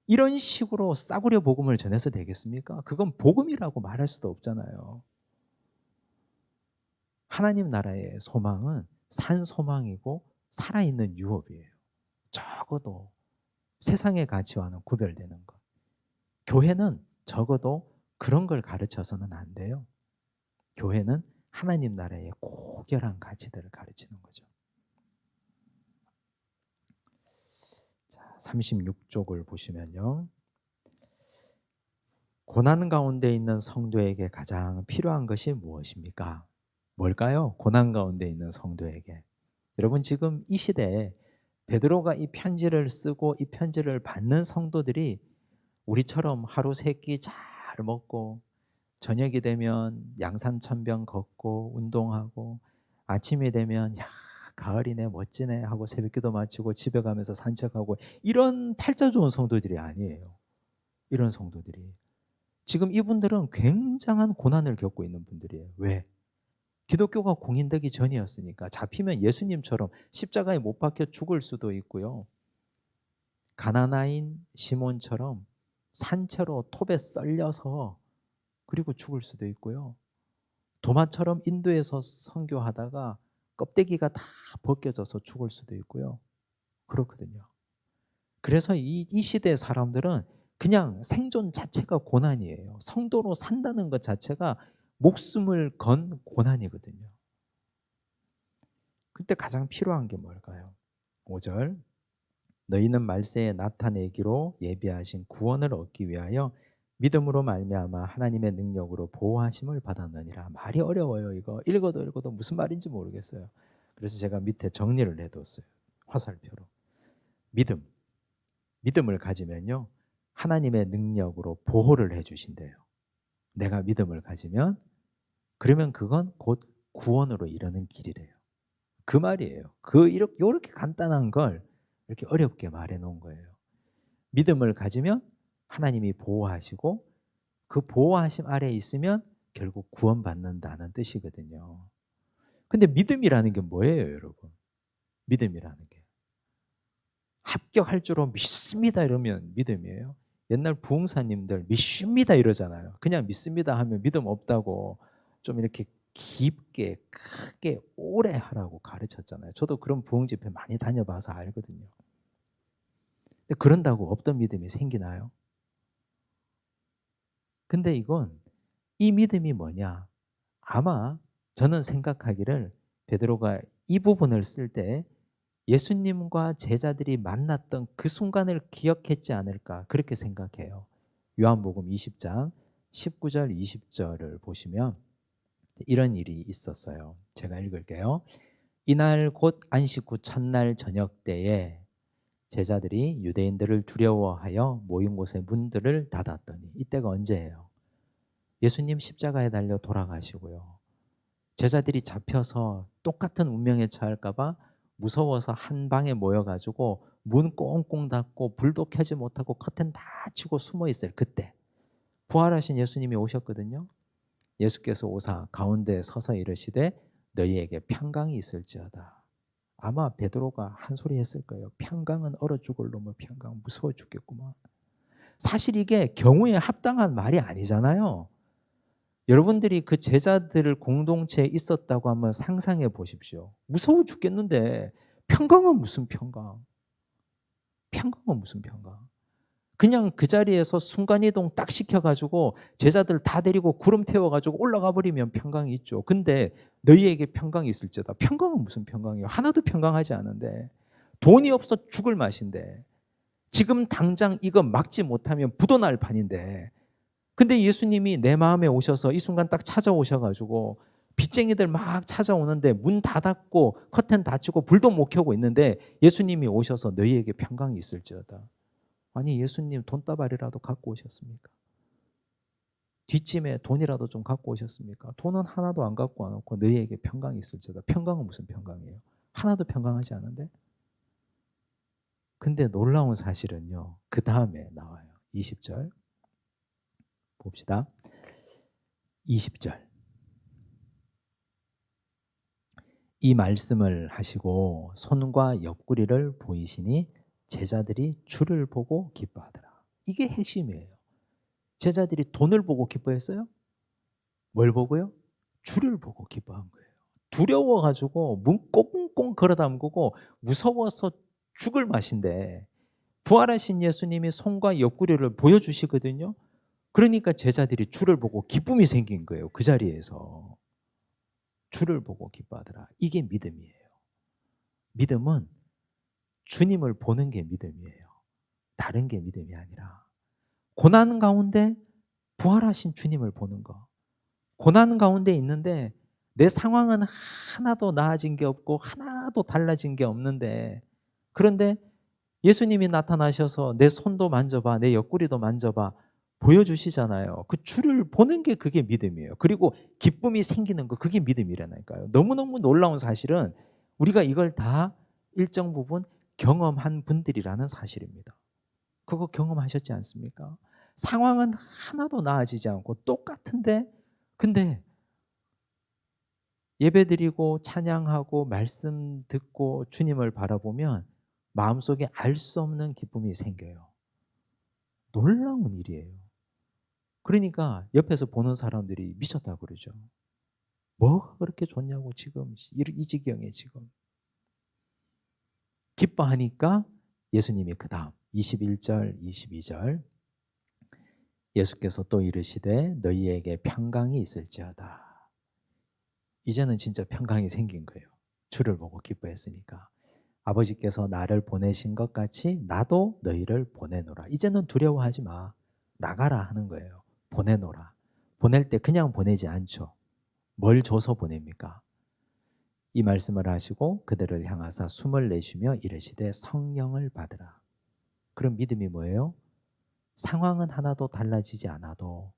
이런 식으로 싸구려 복음을 전해서 되겠습니까? 그건 복음이라고 말할 수도 없잖아요. 하나님 나라의 소망은 산 소망이고 살아있는 유업이에요. 적어도 세상의 가치와는 구별되는 것. 교회는 적어도 그런 걸 가르쳐서는 안 돼요. 교회는 하나님 나라의 고결한 가치들을 가르치는 거죠. 자, 36쪽을 보시면요. 고난 가운데 있는 성도에게 가장 필요한 것이 무엇입니까? 뭘까요? 고난 가운데 있는 성도에게. 여러분 지금 이 시대에 베드로가 이 편지를 쓰고 이 편지를 받는 성도들이 우리처럼 하루 세 끼 잘 먹고 저녁이 되면 양산천병 걷고 운동하고 아침이 되면 야 가을이네 멋지네 하고 새벽기도 마치고 집에 가면서 산책하고 이런 팔자 좋은 성도들이 아니에요. 이런 성도들이 지금 이분들은 굉장한 고난을 겪고 있는 분들이에요. 왜? 기독교가 공인되기 전이었으니까. 잡히면 예수님처럼 십자가에 못 박혀 죽을 수도 있고요. 가나나인 시몬처럼 산채로 톱에 썰려서 그리고 죽을 수도 있고요. 도마처럼 인도에서 선교하다가 껍데기가 다 벗겨져서 죽을 수도 있고요. 그렇거든요. 그래서 이 시대의 사람들은 그냥 생존 자체가 고난이에요. 성도로 산다는 것 자체가 목숨을 건 고난이거든요. 그때 가장 필요한 게 뭘까요? 5절 너희는 말세에 나타내기로 예비하신 구원을 얻기 위하여 믿음으로 말미암아 하나님의 능력으로 보호하심을 받았느니라. 말이 어려워요. 이거 읽어도 무슨 말인지 모르겠어요. 그래서 제가 밑에 정리를 해뒀어요. 화살표로. 믿음을 가지면요 하나님의 능력으로 보호를 해주신대요. 내가 믿음을 가지면 그러면 그건 곧 구원으로 이르는 길이래요. 그 말이에요. 이렇게 간단한 걸 이렇게 어렵게 말해 놓은 거예요. 믿음을 가지면 하나님이 보호하시고 그 보호하심 아래에 있으면 결국 구원받는다는 뜻이거든요. 근데 믿음이라는 게 뭐예요, 여러분? 믿음이라는 게. 합격할 줄로 믿습니다 이러면 믿음이에요? 옛날 부흥사님들 믿습니다 이러잖아요. 그냥 믿습니다 하면 믿음 없다고 좀 이렇게 깊게 크게 오래 하라고 가르쳤잖아요. 저도 그런 부흥 집회 많이 다녀봐서 알거든요. 근데 그런다고 없던 믿음이 생기나요? 근데 이 믿음이 뭐냐? 아마 저는 생각하기를 베드로가 이 부분을 쓸 때 예수님과 제자들이 만났던 그 순간을 기억했지 않을까 그렇게 생각해요. 요한복음 20장 19절 20절을 보시면 이런 일이 있었어요. 제가 읽을게요. 이날 곧 안식 후 첫날 저녁 때에 제자들이 유대인들을 두려워하여 모인 곳의 문들을 닫았더니 이때가 언제예요? 예수님 십자가에 달려 돌아가시고요. 제자들이 잡혀서 똑같은 운명에 처할까 봐 무서워서 한 방에 모여가지고 문 꽁꽁 닫고 불도 켜지 못하고 커튼 다 치고 숨어 있어요. 그때 부활하신 예수님이 오셨거든요. 예수께서 오사 가운데 서서 이르시되 너희에게 평강이 있을지어다. 아마 베드로가 한 소리 했을 거예요. 평강은 얼어 죽을 놈의 평강 무서워 죽겠구만. 사실 이게 경우에 합당한 말이 아니잖아요. 여러분들이 그 제자들 공동체에 있었다고 한번 상상해 보십시오. 무서워 죽겠는데 평강은 무슨 평강? 평강은 무슨 평강? 그냥 그 자리에서 순간이동 딱 시켜가지고 제자들 다 데리고 구름 태워가지고 올라가 버리면 평강이 있죠. 근데 너희에게 평강이 있을지어다. 평강은 무슨 평강이에요? 하나도 평강하지 않은데, 돈이 없어 죽을 맛인데, 지금 당장 이거 막지 못하면 부도 날 판인데, 근데 예수님이 내 마음에 오셔서 이 순간 딱 찾아오셔가지고 빚쟁이들 막 찾아오는데 문 닫았고 커튼 닫히고 불도 못 켜고 있는데 예수님이 오셔서 너희에게 평강이 있을지어다. 아니, 예수님 돈다발이라도 갖고 오셨습니까? 뒷짐에 돈이라도 좀 갖고 오셨습니까? 돈은 하나도 안 갖고 와놓고 너희에게 평강이 있을지어다. 평강은 무슨 평강이에요? 하나도 평강하지 않은데? 근데 놀라운 사실은요, 그 다음에 나와요. 20절 봅시다. 20절. 이 말씀을 하시고 손과 옆구리를 보이시니 제자들이 주를 보고 기뻐하더라. 이게 핵심이에요. 제자들이 돈을 보고 기뻐했어요? 뭘 보고요? 주를 보고 기뻐한 거예요. 두려워가지고 문 꽁꽁 걸어 담그고 무서워서 죽을 맛인데 부활하신 예수님이 손과 옆구리를 보여주시거든요. 그러니까 제자들이 주를 보고 기쁨이 생긴 거예요. 그 자리에서. 주를 보고 기뻐하더라. 이게 믿음이에요. 믿음은 주님을 보는 게 믿음이에요. 다른 게 믿음이 아니라. 고난 가운데 부활하신 주님을 보는 거. 고난 가운데 있는데 내 상황은 하나도 나아진 게 없고 하나도 달라진 게 없는데, 그런데 예수님이 나타나셔서 내 손도 만져봐, 내 옆구리도 만져봐 보여주시잖아요. 그 주를 보는 게 그게 믿음이에요. 그리고 기쁨이 생기는 거, 그게 믿음이라니까요. 너무너무 놀라운 사실은 우리가 이걸 다 일정 부분 경험한 분들이라는 사실입니다. 그거 경험하셨지 않습니까? 상황은 하나도 나아지지 않고 똑같은데, 근데 예배드리고 찬양하고 말씀 듣고 주님을 바라보면 마음속에 알 수 없는 기쁨이 생겨요. 놀라운 일이에요. 그러니까 옆에서 보는 사람들이 미쳤다고 그러죠. 뭐가 그렇게 좋냐고 지금 이 지경에 지금. 기뻐하니까 예수님이 그 다음 21절 22절 예수께서 또 이르시되 너희에게 평강이 있을지어다. 이제는 진짜 평강이 생긴 거예요. 주를 보고 기뻐했으니까. 아버지께서 나를 보내신 것 같이 나도 너희를 보내노라. 이제는 두려워하지 마. 나가라 하는 거예요. 보내노라. 보낼 때 그냥 보내지 않죠. 뭘 줘서 보냅니까? 이 말씀을 하시고 그들을 향하사 숨을 내쉬며 이르시되 성령을 받으라. 그럼 믿음이 뭐예요? 상황은 하나도 달라지지 않아도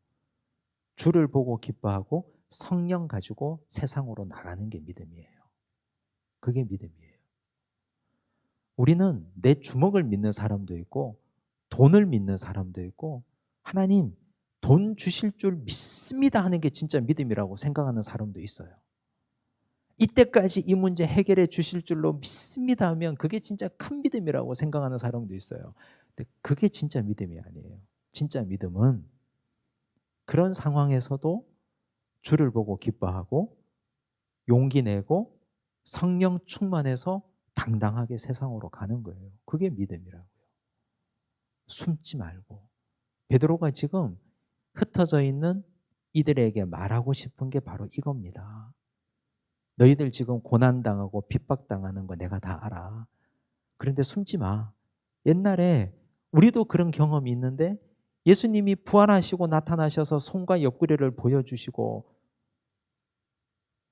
주를 보고 기뻐하고 성령 가지고 세상으로 나가는 게 믿음이에요. 그게 믿음이에요. 우리는 내 주먹을 믿는 사람도 있고 돈을 믿는 사람도 있고 하나님 돈 주실 줄 믿습니다 하는 게 진짜 믿음이라고 생각하는 사람도 있어요. 이때까지 이 문제 해결해 주실 줄로 믿습니다 하면 그게 진짜 큰 믿음이라고 생각하는 사람도 있어요. 근데 그게 진짜 믿음이 아니에요. 진짜 믿음은 그런 상황에서도 주를 보고 기뻐하고 용기 내고 성령 충만해서 당당하게 세상으로 가는 거예요. 그게 믿음이라고요. 숨지 말고. 베드로가 지금 흩어져 있는 이들에게 말하고 싶은 게 바로 이겁니다. 너희들 지금 고난당하고 핍박당하는 거 내가 다 알아. 그런데 숨지 마. 옛날에 우리도 그런 경험이 있는데 예수님이 부활하시고 나타나셔서 손과 옆구리를 보여주시고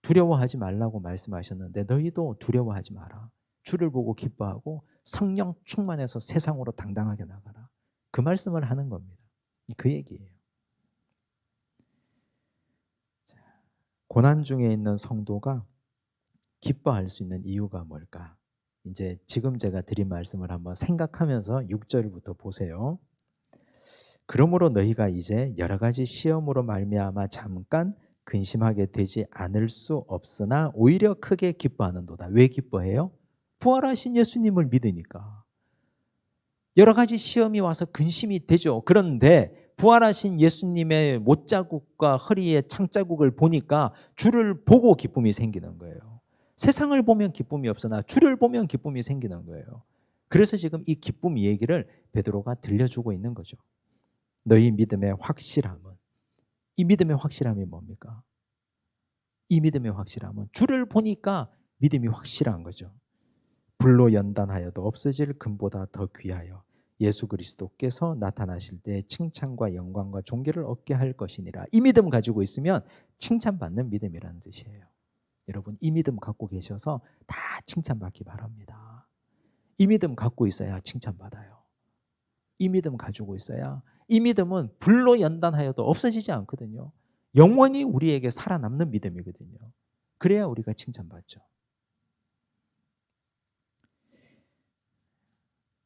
두려워하지 말라고 말씀하셨는데 너희도 두려워하지 마라. 주를 보고 기뻐하고 성령 충만해서 세상으로 당당하게 나가라. 그 말씀을 하는 겁니다. 그 얘기예요. 고난 중에 있는 성도가 기뻐할 수 있는 이유가 뭘까? 이제 지금 제가 드린 말씀을 한번 생각하면서 6절부터 보세요. 그러므로 너희가 이제 여러 가지 시험으로 말미암아 잠깐 근심하게 되지 않을 수 없으나 오히려 크게 기뻐하는도다. 왜 기뻐해요? 부활하신 예수님을 믿으니까. 여러 가지 시험이 와서 근심이 되죠. 그런데 부활하신 예수님의 못자국과 허리에 창자국을 보니까 주를 보고 기쁨이 생기는 거예요. 세상을 보면 기쁨이 없으나 주를 보면 기쁨이 생기는 거예요. 그래서 지금 이 기쁨 얘기를 베드로가 들려주고 있는 거죠. 너희 믿음의 확실함은, 이 믿음의 확실함이 뭡니까? 이 믿음의 확실함은 주를 보니까 믿음이 확실한 거죠. 불로 연단하여도 없어질 금보다 더 귀하여 예수 그리스도께서 나타나실 때 칭찬과 영광과 존귀를 얻게 할 것이니라. 이 믿음 가지고 있으면 칭찬받는 믿음이라는 뜻이에요. 여러분, 이 믿음 갖고 계셔서 다 칭찬받기 바랍니다. 이 믿음 갖고 있어야 칭찬받아요. 이 믿음 가지고 있어야, 이 믿음은 불로 연단하여도 없어지지 않거든요. 영원히 우리에게 살아남는 믿음이거든요. 그래야 우리가 칭찬받죠.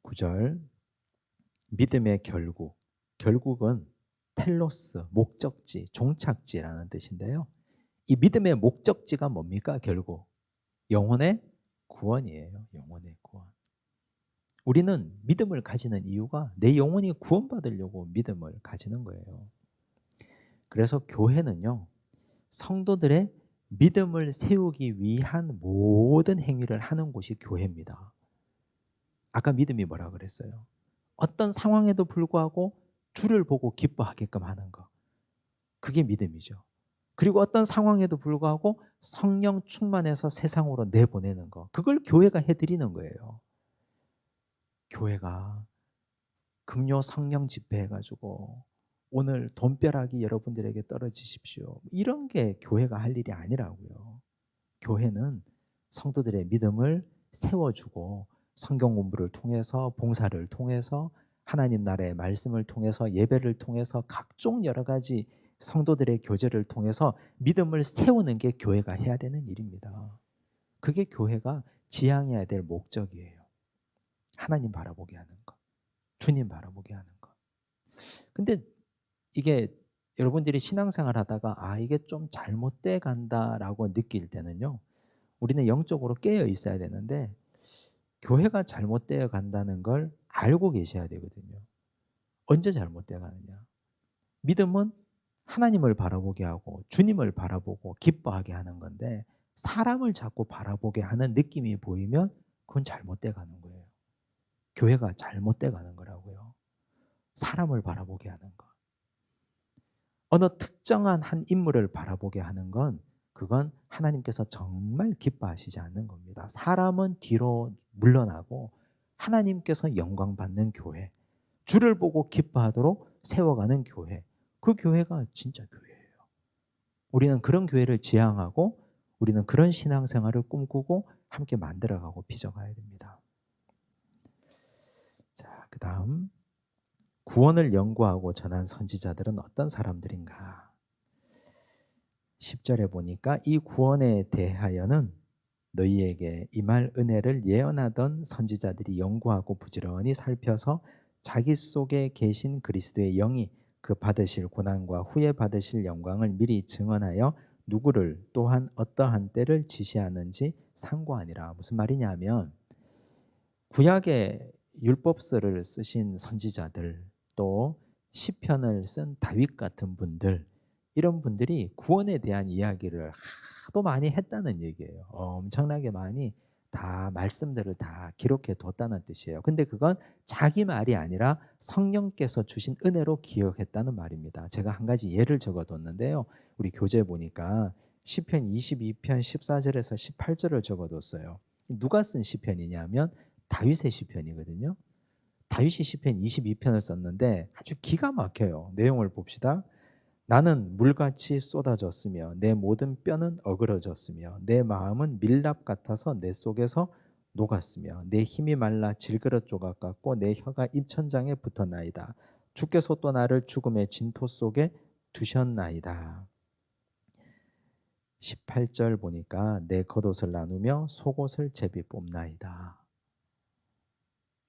9절, 믿음의 결국은 텔로스, 목적지, 종착지라는 뜻인데요. 이 믿음의 목적지가 뭡니까? 결국 영혼의 구원이에요. 영혼의 구원. 우리는 믿음을 가지는 이유가 내 영혼이 구원받으려고 믿음을 가지는 거예요. 그래서 교회는요, 성도들의 믿음을 세우기 위한 모든 행위를 하는 곳이 교회입니다. 아까 믿음이 뭐라 그랬어요? 어떤 상황에도 불구하고 주를 보고 기뻐하게끔 하는 거. 그게 믿음이죠. 그리고 어떤 상황에도 불구하고 성령 충만해서 세상으로 내보내는 거. 그걸 교회가 해드리는 거예요. 교회가 금요 성령 집회 해가지고 오늘 돈벼락이 여러분들에게 떨어지십시오. 이런 게 교회가 할 일이 아니라고요. 교회는 성도들의 믿음을 세워주고 성경 공부를 통해서, 봉사를 통해서, 하나님 나라의 말씀을 통해서, 예배를 통해서, 각종 여러 가지 성도들의 교제를 통해서 믿음을 세우는 게 교회가 해야 되는 일입니다. 그게 교회가 지향해야 될 목적이에요. 하나님 바라보게 하는 것, 주님 바라보게 하는 것. 근데 이게 여러분들이 신앙생활 하다가 이게 좀 잘못돼 간다라고 느낄 때는요, 우리는 영적으로 깨어 있어야 되는데 교회가 잘못되어 간다는 걸 알고 계셔야 되거든요. 언제 잘못되어 가느냐? 믿음은 하나님을 바라보게 하고 주님을 바라보고 기뻐하게 하는 건데, 사람을 자꾸 바라보게 하는 느낌이 보이면 그건 잘못되어 가는 거예요. 교회가 잘못되어 가는 거라고요. 사람을 바라보게 하는 것. 어느 특정한 한 인물을 바라보게 하는 건, 그건 하나님께서 정말 기뻐하시지 않는 겁니다. 사람은 뒤로 물러나고 하나님께서 영광 받는 교회, 주를 보고 기뻐하도록 세워가는 교회, 그 교회가 진짜 교회예요. 우리는 그런 교회를 지향하고 우리는 그런 신앙생활을 꿈꾸고 함께 만들어가고 빚어가야 됩니다. 자, 그 다음 구원을 연구하고 전한 선지자들은 어떤 사람들인가? 10절에 보니까 이 구원에 대하여는 너희에게 임할 은혜를 예언하던 선지자들이 연구하고 부지런히 살펴서 자기 속에 계신 그리스도의 영이 그 받으실 고난과 후에 받으실 영광을 미리 증언하여 누구를 또한 어떠한 때를 지시하는지 상고하니라. 무슨 말이냐면, 구약의 율법서를 쓰신 선지자들, 또 시편을 쓴 다윗 같은 분들, 이런 분들이 구원에 대한 이야기를 하도 많이 했다는 얘기예요. 엄청나게 많이 다 말씀들을 다 기록해 뒀다는 뜻이에요. 근데 그건 자기 말이 아니라 성령께서 주신 은혜로 기억했다는 말입니다. 제가 한 가지 예를 적어뒀는데요. 우리 교재에 보니까 시편 22편 14절에서 18절을 적어뒀어요. 누가 쓴 시편이냐면 다윗의 시편이거든요. 다윗이 시편 22편을 썼는데 아주 기가 막혀요. 내용을 봅시다. 나는 물같이 쏟아졌으며 내 모든 뼈는 어그러졌으며 내 마음은 밀랍 같아서 내 속에서 녹았으며 내 힘이 말라 질그릇 조각 같고 내 혀가 입천장에 붙었나이다. 주께서 또 나를 죽음의 진토 속에 두셨나이다. 18절 보니까 내 겉옷을 나누며 속옷을 제비 뽑나이다.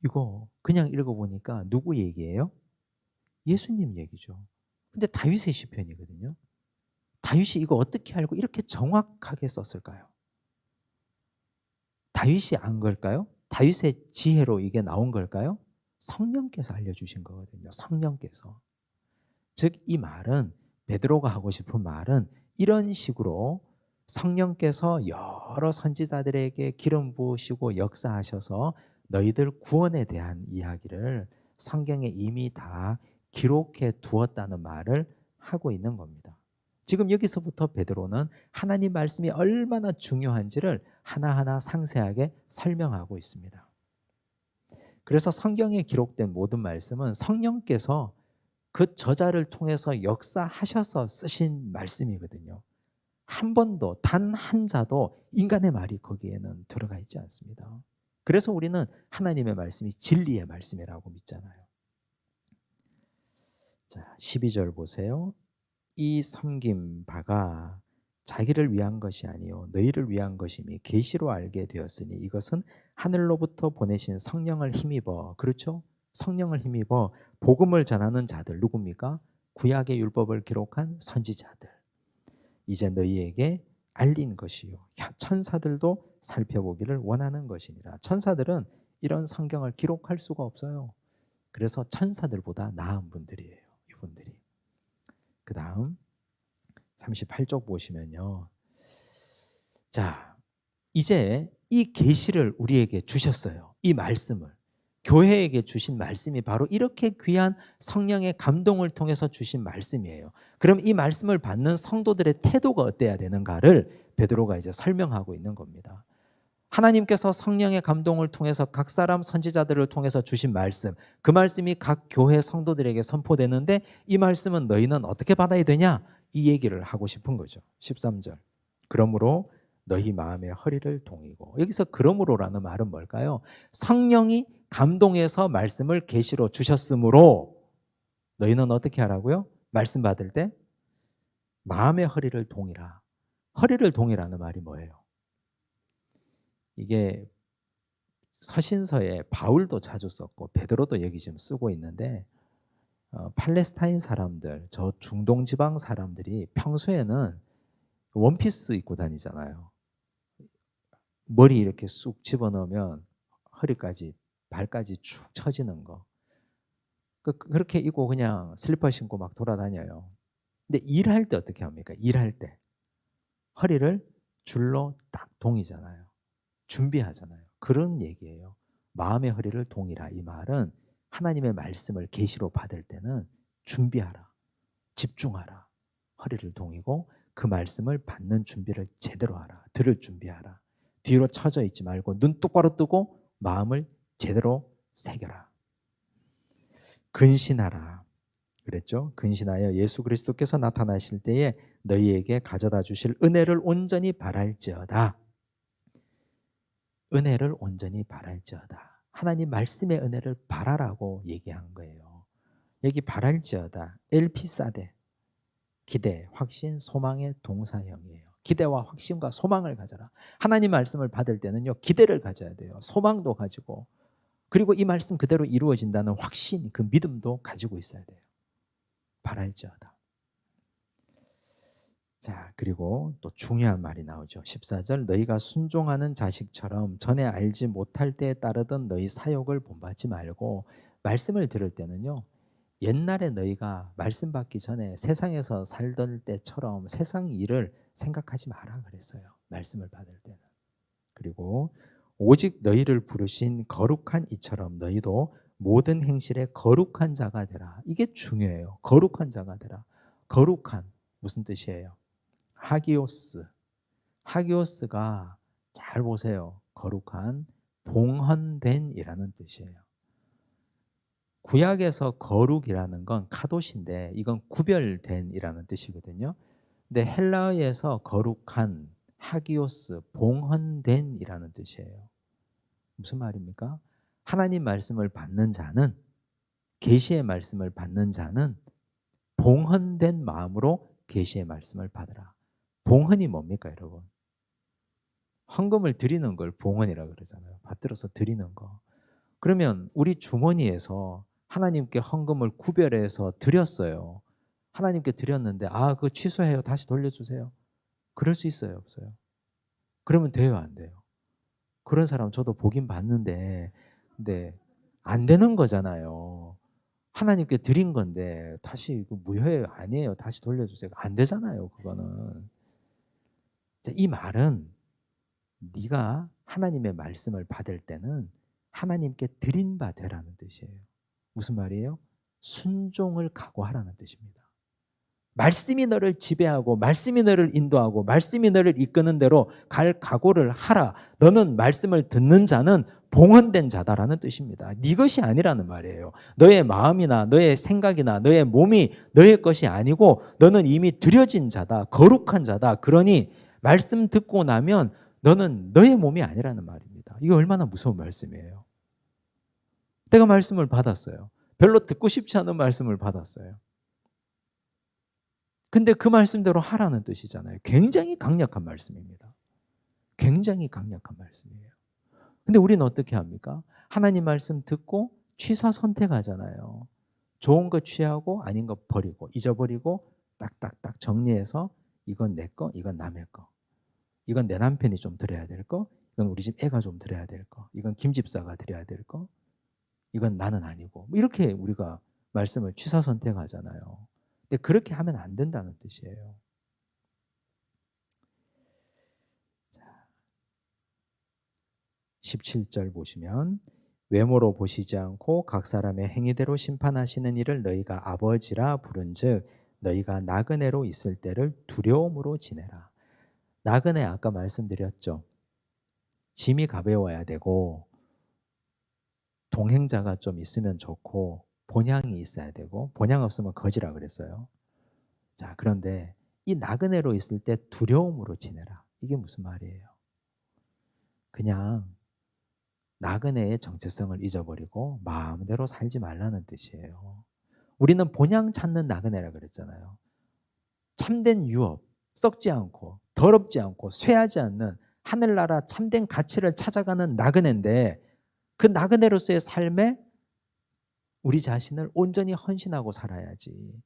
이거 그냥 읽어보니까 누구 얘기예요? 예수님 얘기죠. 근데 다윗의 시편이거든요. 다윗이 이거 어떻게 알고 이렇게 정확하게 썼을까요? 다윗이 안 걸까요? 다윗의 지혜로 이게 나온 걸까요? 성령께서 알려주신 거거든요. 성령께서. 즉 이 말은, 베드로가 하고 싶은 말은 이런 식으로 성령께서 여러 선지자들에게 기름 부으시고 역사하셔서 너희들 구원에 대한 이야기를 성경에 이미 다 기록해 두었다는 말을 하고 있는 겁니다. 지금 여기서부터 베드로는 하나님 말씀이 얼마나 중요한지를 하나하나 상세하게 설명하고 있습니다. 그래서 성경에 기록된 모든 말씀은 성령께서 그 저자를 통해서 역사하셔서 쓰신 말씀이거든요. 한 번도, 단 한 자도 인간의 말이 거기에는 들어가 있지 않습니다. 그래서 우리는 하나님의 말씀이 진리의 말씀이라고 믿잖아요. 자, 12절 보세요. 이 섬긴 바가 자기를 위한 것이 아니요 너희를 위한 것이니 계시로 알게 되었으니 이것은 하늘로부터 보내신 성령을 힘입어, 그렇죠? 성령을 힘입어 복음을 전하는 자들, 누굽니까? 구약의 율법을 기록한 선지자들. 이제 너희에게 알린 것이요 천사들도 살펴보기를 원하는 것이니라. 천사들은 이런 성경을 기록할 수가 없어요. 그래서 천사들보다 나은 분들이에요, 이분들이. 그 다음 38쪽 보시면요. 자, 이제 이 계시를 우리에게 주셨어요. 이 말씀을. 교회에게 주신 말씀이 바로 이렇게 귀한 성령의 감동을 통해서 주신 말씀이에요. 그럼 이 말씀을 받는 성도들의 태도가 어때야 되는가를 베드로가 이제 설명하고 있는 겁니다. 하나님께서 성령의 감동을 통해서 각 사람 선지자들을 통해서 주신 말씀, 그 말씀이 각 교회 성도들에게 선포되는데 이 말씀은 너희는 어떻게 받아야 되냐? 이 얘기를 하고 싶은 거죠. 13절. 그러므로 너희 마음의 허리를 동이고, 여기서 그러므로라는 말은 뭘까요? 성령이 감동해서 말씀을 계시로 주셨으므로 너희는 어떻게 하라고요? 말씀 받을 때 마음의 허리를 동이라. 허리를 동이라는 말이 뭐예요? 이게 서신서에 바울도 자주 썼고 베드로도 여기 지금 쓰고 있는데, 팔레스타인 사람들, 저 중동 지방 사람들이 평소에는 원피스 입고 다니잖아요. 머리 이렇게 쑥 집어넣으면 허리까지, 발까지 축 처지는 거. 그렇게 입고 그냥 슬리퍼 신고 막 돌아다녀요. 근데 일할 때 어떻게 합니까? 일할 때 허리를 줄로 딱 동이잖아요. 준비하잖아요. 그런 얘기예요. 마음의 허리를 동이라. 이 말은 하나님의 말씀을 계시로 받을 때는 준비하라, 집중하라. 허리를 동이고 그 말씀을 받는 준비를 제대로 하라. 들을 준비하라. 뒤로 처져 있지 말고 눈 똑바로 뜨고 마음을 제대로 새겨라. 근신하라 그랬죠. 근신하여 예수 그리스도께서 나타나실 때에 너희에게 가져다 주실 은혜를 온전히 바랄지어다. 은혜를 온전히 바랄지어다. 하나님 말씀의 은혜를 바라라고 얘기한 거예요. 여기 바랄지어다, 엘피사데, 기대, 확신, 소망의 동사형이에요. 기대와 확신과 소망을 가져라. 하나님 말씀을 받을 때는요, 기대를 가져야 돼요. 소망도 가지고, 그리고 이 말씀 그대로 이루어진다는 확신, 그 믿음도 가지고 있어야 돼요. 바랄지어다. 자, 그리고 또 중요한 말이 나오죠. 14절, 너희가 순종하는 자식처럼 전에 알지 못할 때에 따르던 너희 사욕을 본받지 말고, 말씀을 들을 때는요, 옛날에 너희가 말씀 받기 전에 세상에서 살던 때처럼 세상 일을 생각하지 마라 그랬어요. 말씀을 받을 때는. 그리고 오직 너희를 부르신 거룩한 이처럼 너희도 모든 행실에 거룩한 자가 되라. 이게 중요해요. 거룩한 자가 되라. 거룩한, 무슨 뜻이에요? 하기오스. 하기오스가 잘 보세요. 거룩한, 봉헌된이라는 뜻이에요. 구약에서 거룩이라는 건 카도시인데 이건 구별된이라는 뜻이거든요. 근데 헬라어에서 거룩한, 하기오스, 봉헌된이라는 뜻이에요. 무슨 말입니까? 하나님 말씀을 받는 자는, 계시의 말씀을 받는 자는 봉헌된 마음으로 계시의 말씀을 받으라. 봉헌이 뭡니까, 여러분? 헌금을 드리는 걸 봉헌이라고 그러잖아요. 받들어서 드리는 거. 그러면 우리 주머니에서 하나님께 헌금을 구별해서 드렸어요. 하나님께 드렸는데 그거 취소해요. 다시 돌려주세요. 그럴 수 있어요, 없어요? 그러면 돼요, 안 돼요? 그런 사람 저도 보긴 봤는데, 근데 안 되는 거잖아요. 하나님께 드린 건데 다시 이거 무효예요? 아니에요. 다시 돌려주세요. 안 되잖아요. 그거는. 자, 이 말은 네가 하나님의 말씀을 받을 때는 하나님께 드린 바 되라는 뜻이에요. 무슨 말이에요? 순종을 각오하라는 뜻입니다. 말씀이 너를 지배하고 말씀이 너를 인도하고 말씀이 너를 이끄는 대로 갈 각오를 하라. 너는 말씀을 듣는 자는 봉헌된 자다라는 뜻입니다. 네 것이 아니라는 말이에요. 너의 마음이나 너의 생각이나 너의 몸이 너의 것이 아니고 너는 이미 드려진 자다. 거룩한 자다. 그러니 말씀 듣고 나면 너는 너의 몸이 아니라는 말입니다. 이게 얼마나 무서운 말씀이에요. 내가 말씀을 받았어요. 별로 듣고 싶지 않은 말씀을 받았어요. 근데 그 말씀대로 하라는 뜻이잖아요. 굉장히 강력한 말씀입니다. 굉장히 강력한 말씀이에요. 근데 우리는 어떻게 합니까? 하나님 말씀 듣고 취사 선택하잖아요. 좋은 거 취하고 아닌 거 버리고 잊어버리고 딱딱딱 정리해서 이건 내 거, 이건 남의 거. 이건 내 남편이 좀 드려야 될 거, 이건 우리 집 애가 좀 드려야 될 거, 이건 김집사가 드려야 될 거, 이건 나는 아니고. 이렇게 우리가 말씀을 취사 선택하잖아요. 근데 그렇게 하면 안 된다는 뜻이에요. 17절 보시면 외모로 보시지 않고 각 사람의 행위대로 심판하시는 이를 너희가 아버지라 부른즉 너희가 나그네로 있을 때를 두려움으로 지내라. 나그네 아까 말씀드렸죠. 짐이 가벼워야 되고 동행자가 좀 있으면 좋고 본향이 있어야 되고 본향 없으면 거지라 그랬어요. 자, 그런데 이 나그네로 있을 때 두려움으로 지내라. 이게 무슨 말이에요? 그냥 나그네의 정체성을 잊어버리고 마음대로 살지 말라는 뜻이에요. 우리는 본향 찾는 나그네라 그랬잖아요. 참된 유업, 썩지 않고 더럽지 않고 쇠하지 않는 하늘나라 참된 가치를 찾아가는 나그네인데 그 나그네로서의 삶에 우리 자신을 온전히 헌신하고 살아야지.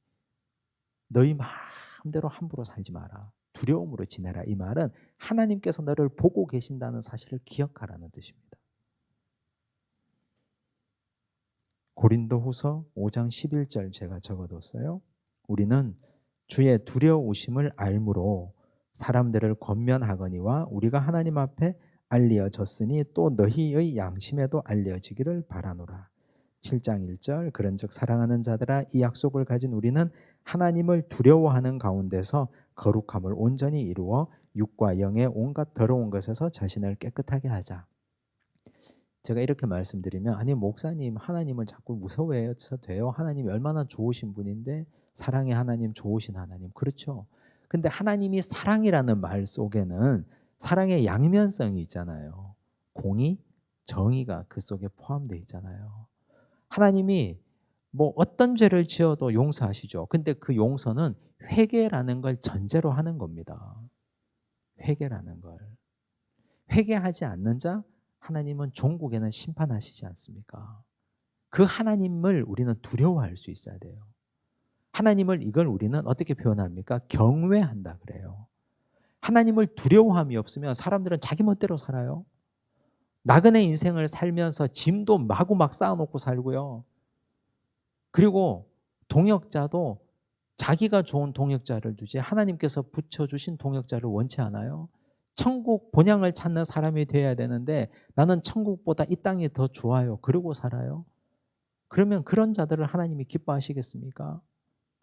너희 마음대로 함부로 살지 마라. 두려움으로 지내라. 이 말은 하나님께서 너를 보고 계신다는 사실을 기억하라는 뜻입니다. 고린도후서 5장 11절 제가 적어뒀어요. 우리는 주의 두려우심을 알므로 사람들을 권면하거니와 우리가 하나님 앞에 알려졌으니 또 너희의 양심에도 알려지기를 바라노라. 7장 1절 그런즉 사랑하는 자들아 이 약속을 가진 우리는 하나님을 두려워하는 가운데서 거룩함을 온전히 이루어 육과 영의 온갖 더러운 것에서 자신을 깨끗하게 하자. 제가 이렇게 말씀드리면 아니 목사님 하나님을 자꾸 무서워해서 돼요? 하나님이 얼마나 좋으신 분인데 사랑의 하나님 좋으신 하나님 그렇죠. 근데 하나님이 사랑이라는 말 속에는 사랑의 양면성이 있잖아요. 공의, 정의가 그 속에 포함되어 있잖아요. 하나님이 뭐 어떤 죄를 지어도 용서하시죠. 근데 그 용서는 회개라는 걸 전제로 하는 겁니다. 회개라는 걸. 회개하지 않는 자 하나님은 종국에는 심판하시지 않습니까? 그 하나님을 우리는 두려워할 수 있어야 돼요. 하나님을 이걸 우리는 어떻게 표현합니까? 경외한다 그래요. 하나님을 두려워함이 없으면 사람들은 자기 멋대로 살아요. 나그네 인생을 살면서 짐도 마구 막 쌓아놓고 살고요. 그리고 동역자도 자기가 좋은 동역자를 두지 하나님께서 붙여주신 동역자를 원치 않아요. 천국 본향을 찾는 사람이 되어야 되는데 나는 천국보다 이 땅이 더 좋아요. 그러고 살아요. 그러면 그런 자들을 하나님이 기뻐하시겠습니까?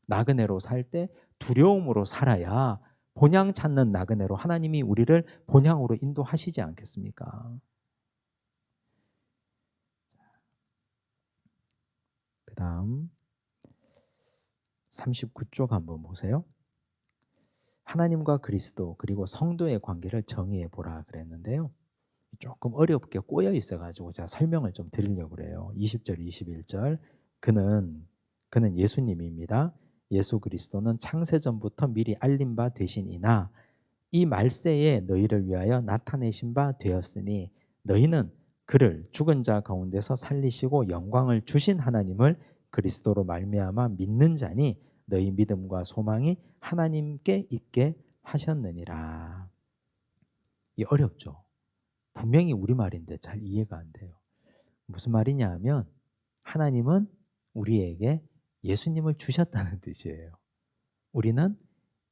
나그네로 살 때 두려움으로 살아야 본향 찾는 나그네로 하나님이 우리를 본향으로 인도하시지 않겠습니까? 그 다음 39쪽 한번 보세요. 하나님과 그리스도 그리고 성도의 관계를 정의해 보라 그랬는데요. 조금 어렵게 꼬여 있어가지고 제가 설명을 좀 드리려고 그래요. 20절, 21절 그는 예수님입니다. 예수 그리스도는 창세전부터 미리 알린 바 되시니나 이 말세에 너희를 위하여 나타내신 바 되었으니 너희는 그를 죽은 자 가운데서 살리시고 영광을 주신 하나님을 그리스도로 말미암아 믿는 자니 너희 믿음과 소망이 하나님께 있게 하셨느니라. 이 어렵죠. 분명히 우리말인데 잘 이해가 안 돼요. 무슨 말이냐 하면 하나님은 우리에게 예수님을 주셨다는 뜻이에요. 우리는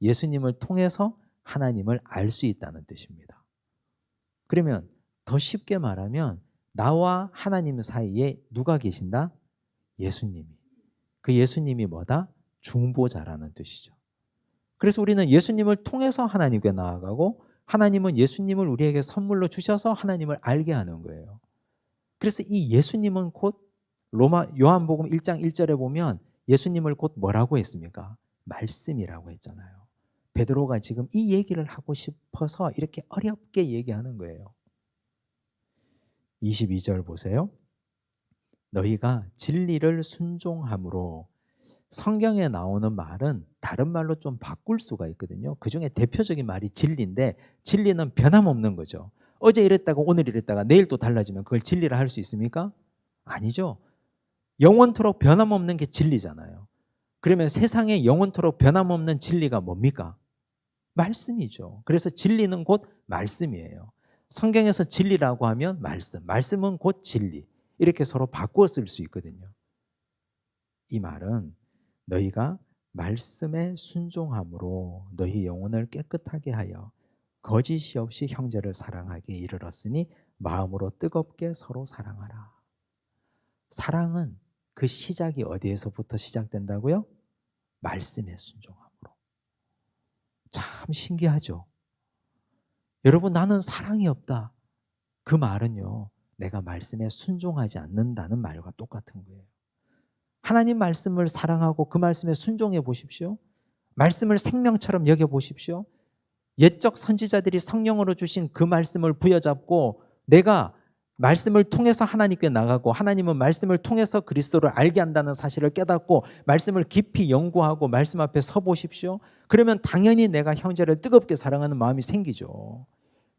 예수님을 통해서 하나님을 알 수 있다는 뜻입니다. 그러면 더 쉽게 말하면 나와 하나님 사이에 누가 계신다? 예수님이. 그 예수님이 뭐다? 중보자라는 뜻이죠. 그래서 우리는 예수님을 통해서 하나님께 나아가고 하나님은 예수님을 우리에게 선물로 주셔서 하나님을 알게 하는 거예요. 그래서 이 예수님은 곧 요한복음 1장 1절에 보면 예수님을 곧 뭐라고 했습니까? 말씀이라고 했잖아요. 베드로가 지금 이 얘기를 하고 싶어서 이렇게 어렵게 얘기하는 거예요. 22절 보세요. 너희가 진리를 순종함으로, 성경에 나오는 말은 다른 말로 좀 바꿀 수가 있거든요. 그중에 대표적인 말이 진리인데 진리는 변함없는 거죠. 어제 이랬다가 오늘 이랬다가 내일 또 달라지면 그걸 진리라 할 수 있습니까? 아니죠. 영원토록 변함없는 게 진리잖아요. 그러면 세상에 영원토록 변함없는 진리가 뭡니까? 말씀이죠. 그래서 진리는 곧 말씀이에요. 성경에서 진리라고 하면 말씀, 말씀은 곧 진리. 이렇게 서로 바꾸어 쓸 수 있거든요. 이 말은 너희가 말씀에 순종함으로 너희 영혼을 깨끗하게 하여 거짓이 없이 형제를 사랑하게 이르렀으니 마음으로 뜨겁게 서로 사랑하라. 사랑은 그 시작이 어디에서부터 시작된다고요? 말씀에 순종함으로. 참 신기하죠. 여러분, 나는 사랑이 없다. 그 말은요, 내가 말씀에 순종하지 않는다는 말과 똑같은 거예요. 하나님 말씀을 사랑하고 그 말씀에 순종해 보십시오. 말씀을 생명처럼 여겨 보십시오. 옛적 선지자들이 성령으로 주신 그 말씀을 부여잡고 내가 말씀을 통해서 하나님께 나가고 하나님은 말씀을 통해서 그리스도를 알게 한다는 사실을 깨닫고 말씀을 깊이 연구하고 말씀 앞에 서 보십시오. 그러면 당연히 내가 형제를 뜨겁게 사랑하는 마음이 생기죠.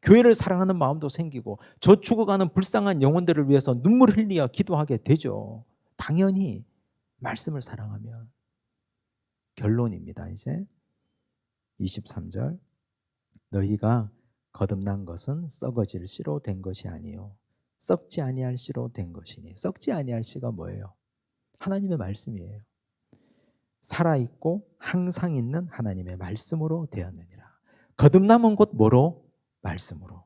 교회를 사랑하는 마음도 생기고 저 죽어가는 불쌍한 영혼들을 위해서 눈물 흘려 기도하게 되죠. 당연히 말씀을 사랑하면. 결론입니다. 이제 23절 너희가 거듭난 것은 썩어질 씨로 된 것이 아니요 썩지 아니할 씨로 된 것이니. 썩지 아니할 씨가 뭐예요? 하나님의 말씀이에요. 살아있고 항상 있는 하나님의 말씀으로 되었느니라. 거듭남은 곧 뭐로? 말씀으로.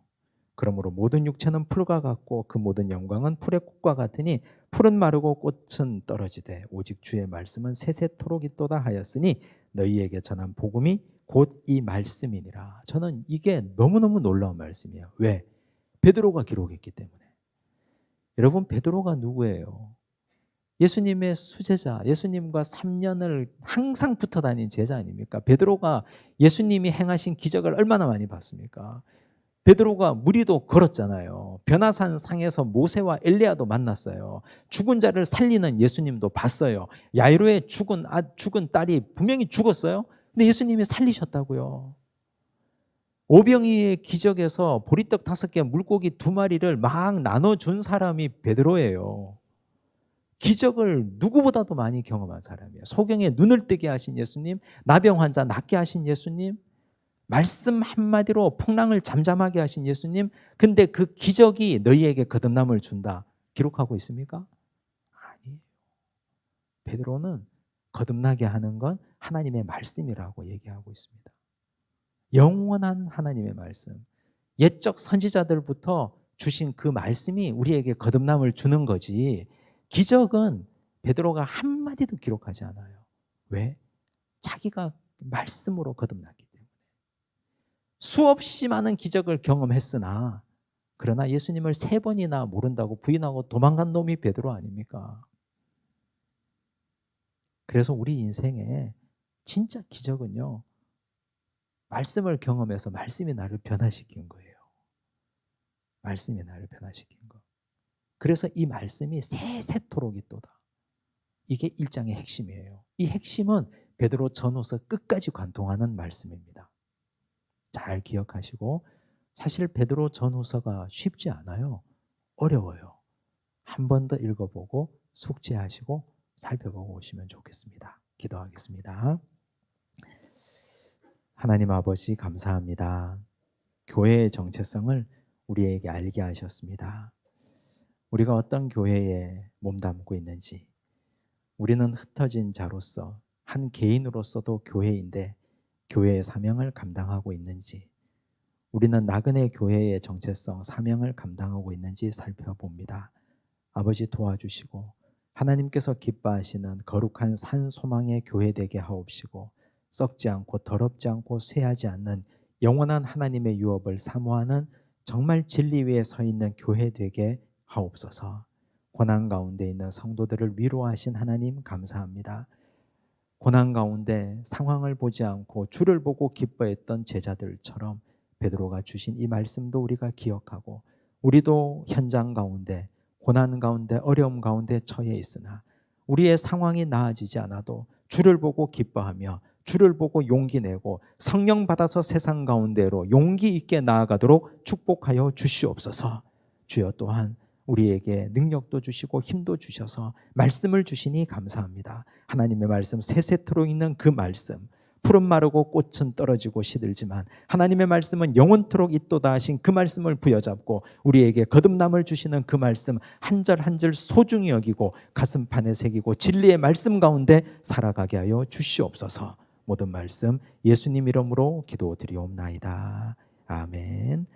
그러므로 모든 육체는 풀과 같고 그 모든 영광은 풀의 꽃과 같으니 풀은 마르고 꽃은 떨어지되 오직 주의 말씀은 세세토록 있도다 하였으니 너희에게 전한 복음이 곧 이 말씀이니라. 저는 이게 너무너무 놀라운 말씀이에요. 왜? 베드로가 기록했기 때문에. 여러분, 베드로가 누구예요? 예수님의 수제자, 예수님과 3년을 항상 붙어 다닌 제자 아닙니까? 베드로가 예수님이 행하신 기적을 얼마나 많이 봤습니까? 베드로가 무리도 걸었잖아요. 변화산 상에서 모세와 엘리야도 만났어요. 죽은 자를 살리는 예수님도 봤어요. 야이로의 죽은 딸이 분명히 죽었어요. 근데 예수님이 살리셨다고요. 오병이의 기적에서 보리떡 5개, 물고기 2마리를 막 나눠준 사람이 베드로예요. 기적을 누구보다도 많이 경험한 사람이에요. 소경에 눈을 뜨게 하신 예수님, 나병 환자 낫게 하신 예수님, 말씀 한마디로 풍랑을 잠잠하게 하신 예수님. 근데 그 기적이 너희에게 거듭남을 준다 기록하고 있습니까? 아니에요. 베드로는 거듭나게 하는 건 하나님의 말씀이라고 얘기하고 있습니다. 영원한 하나님의 말씀, 옛적 선지자들부터 주신 그 말씀이 우리에게 거듭남을 주는 거지, 기적은 베드로가 한마디도 기록하지 않아요. 왜? 자기가 말씀으로 거듭났기 때문에. 수없이 많은 기적을 경험했으나 그러나 예수님을 3번이나 모른다고 부인하고 도망간 놈이 베드로 아닙니까? 그래서 우리 인생에 진짜 기적은요, 말씀을 경험해서 말씀이 나를 변화시킨 거예요. 말씀이 나를 변화시킨 거. 그래서 이 말씀이 세세토록 있도다. 이게 1장의 핵심이에요. 이 핵심은 베드로 전후서 끝까지 관통하는 말씀입니다. 잘 기억하시고, 사실 베드로 전후서가 쉽지 않아요. 어려워요. 한 번 더 읽어보고 숙지하시고 살펴보고 오시면 좋겠습니다. 기도하겠습니다. 하나님 아버지, 감사합니다. 교회의 정체성을 우리에게 알게 하셨습니다. 우리가 어떤 교회에 몸담고 있는지, 우리는 흩어진 자로서 한 개인으로서도 교회인데 교회의 사명을 감당하고 있는지, 우리는 나그네 교회의 정체성, 사명을 감당하고 있는지 살펴봅니다. 아버지 도와주시고 하나님께서 기뻐하시는 거룩한 산 소망의 교회 되게 하옵시고, 썩지 않고 더럽지 않고 쇠하지 않는 영원한 하나님의 유업을 사모하는 정말 진리 위에 서 있는 교회 되게 하옵소서. 고난 가운데 있는 성도들을 위로하신 하나님 감사합니다. 고난 가운데 상황을 보지 않고 주를 보고 기뻐했던 제자들처럼 베드로가 주신 이 말씀도 우리가 기억하고, 우리도 현장 가운데 고난 가운데 어려움 가운데 처해 있으나 우리의 상황이 나아지지 않아도 주를 보고 기뻐하며 주를 보고 용기 내고 성령 받아서 세상 가운데로 용기 있게 나아가도록 축복하여 주시옵소서. 주여 또한 우리에게 능력도 주시고 힘도 주셔서 말씀을 주시니 감사합니다. 하나님의 말씀 세세토록 있는 그 말씀, 풀은 마르고 꽃은 떨어지고 시들지만 하나님의 말씀은 영원토록 있도다 하신 그 말씀을 부여잡고 우리에게 거듭남을 주시는 그 말씀 한 절 한 절 소중히 여기고 가슴판에 새기고 진리의 말씀 가운데 살아가게 하여 주시옵소서. 모든 말씀 예수님 이름으로 기도드리옵나이다. 아멘.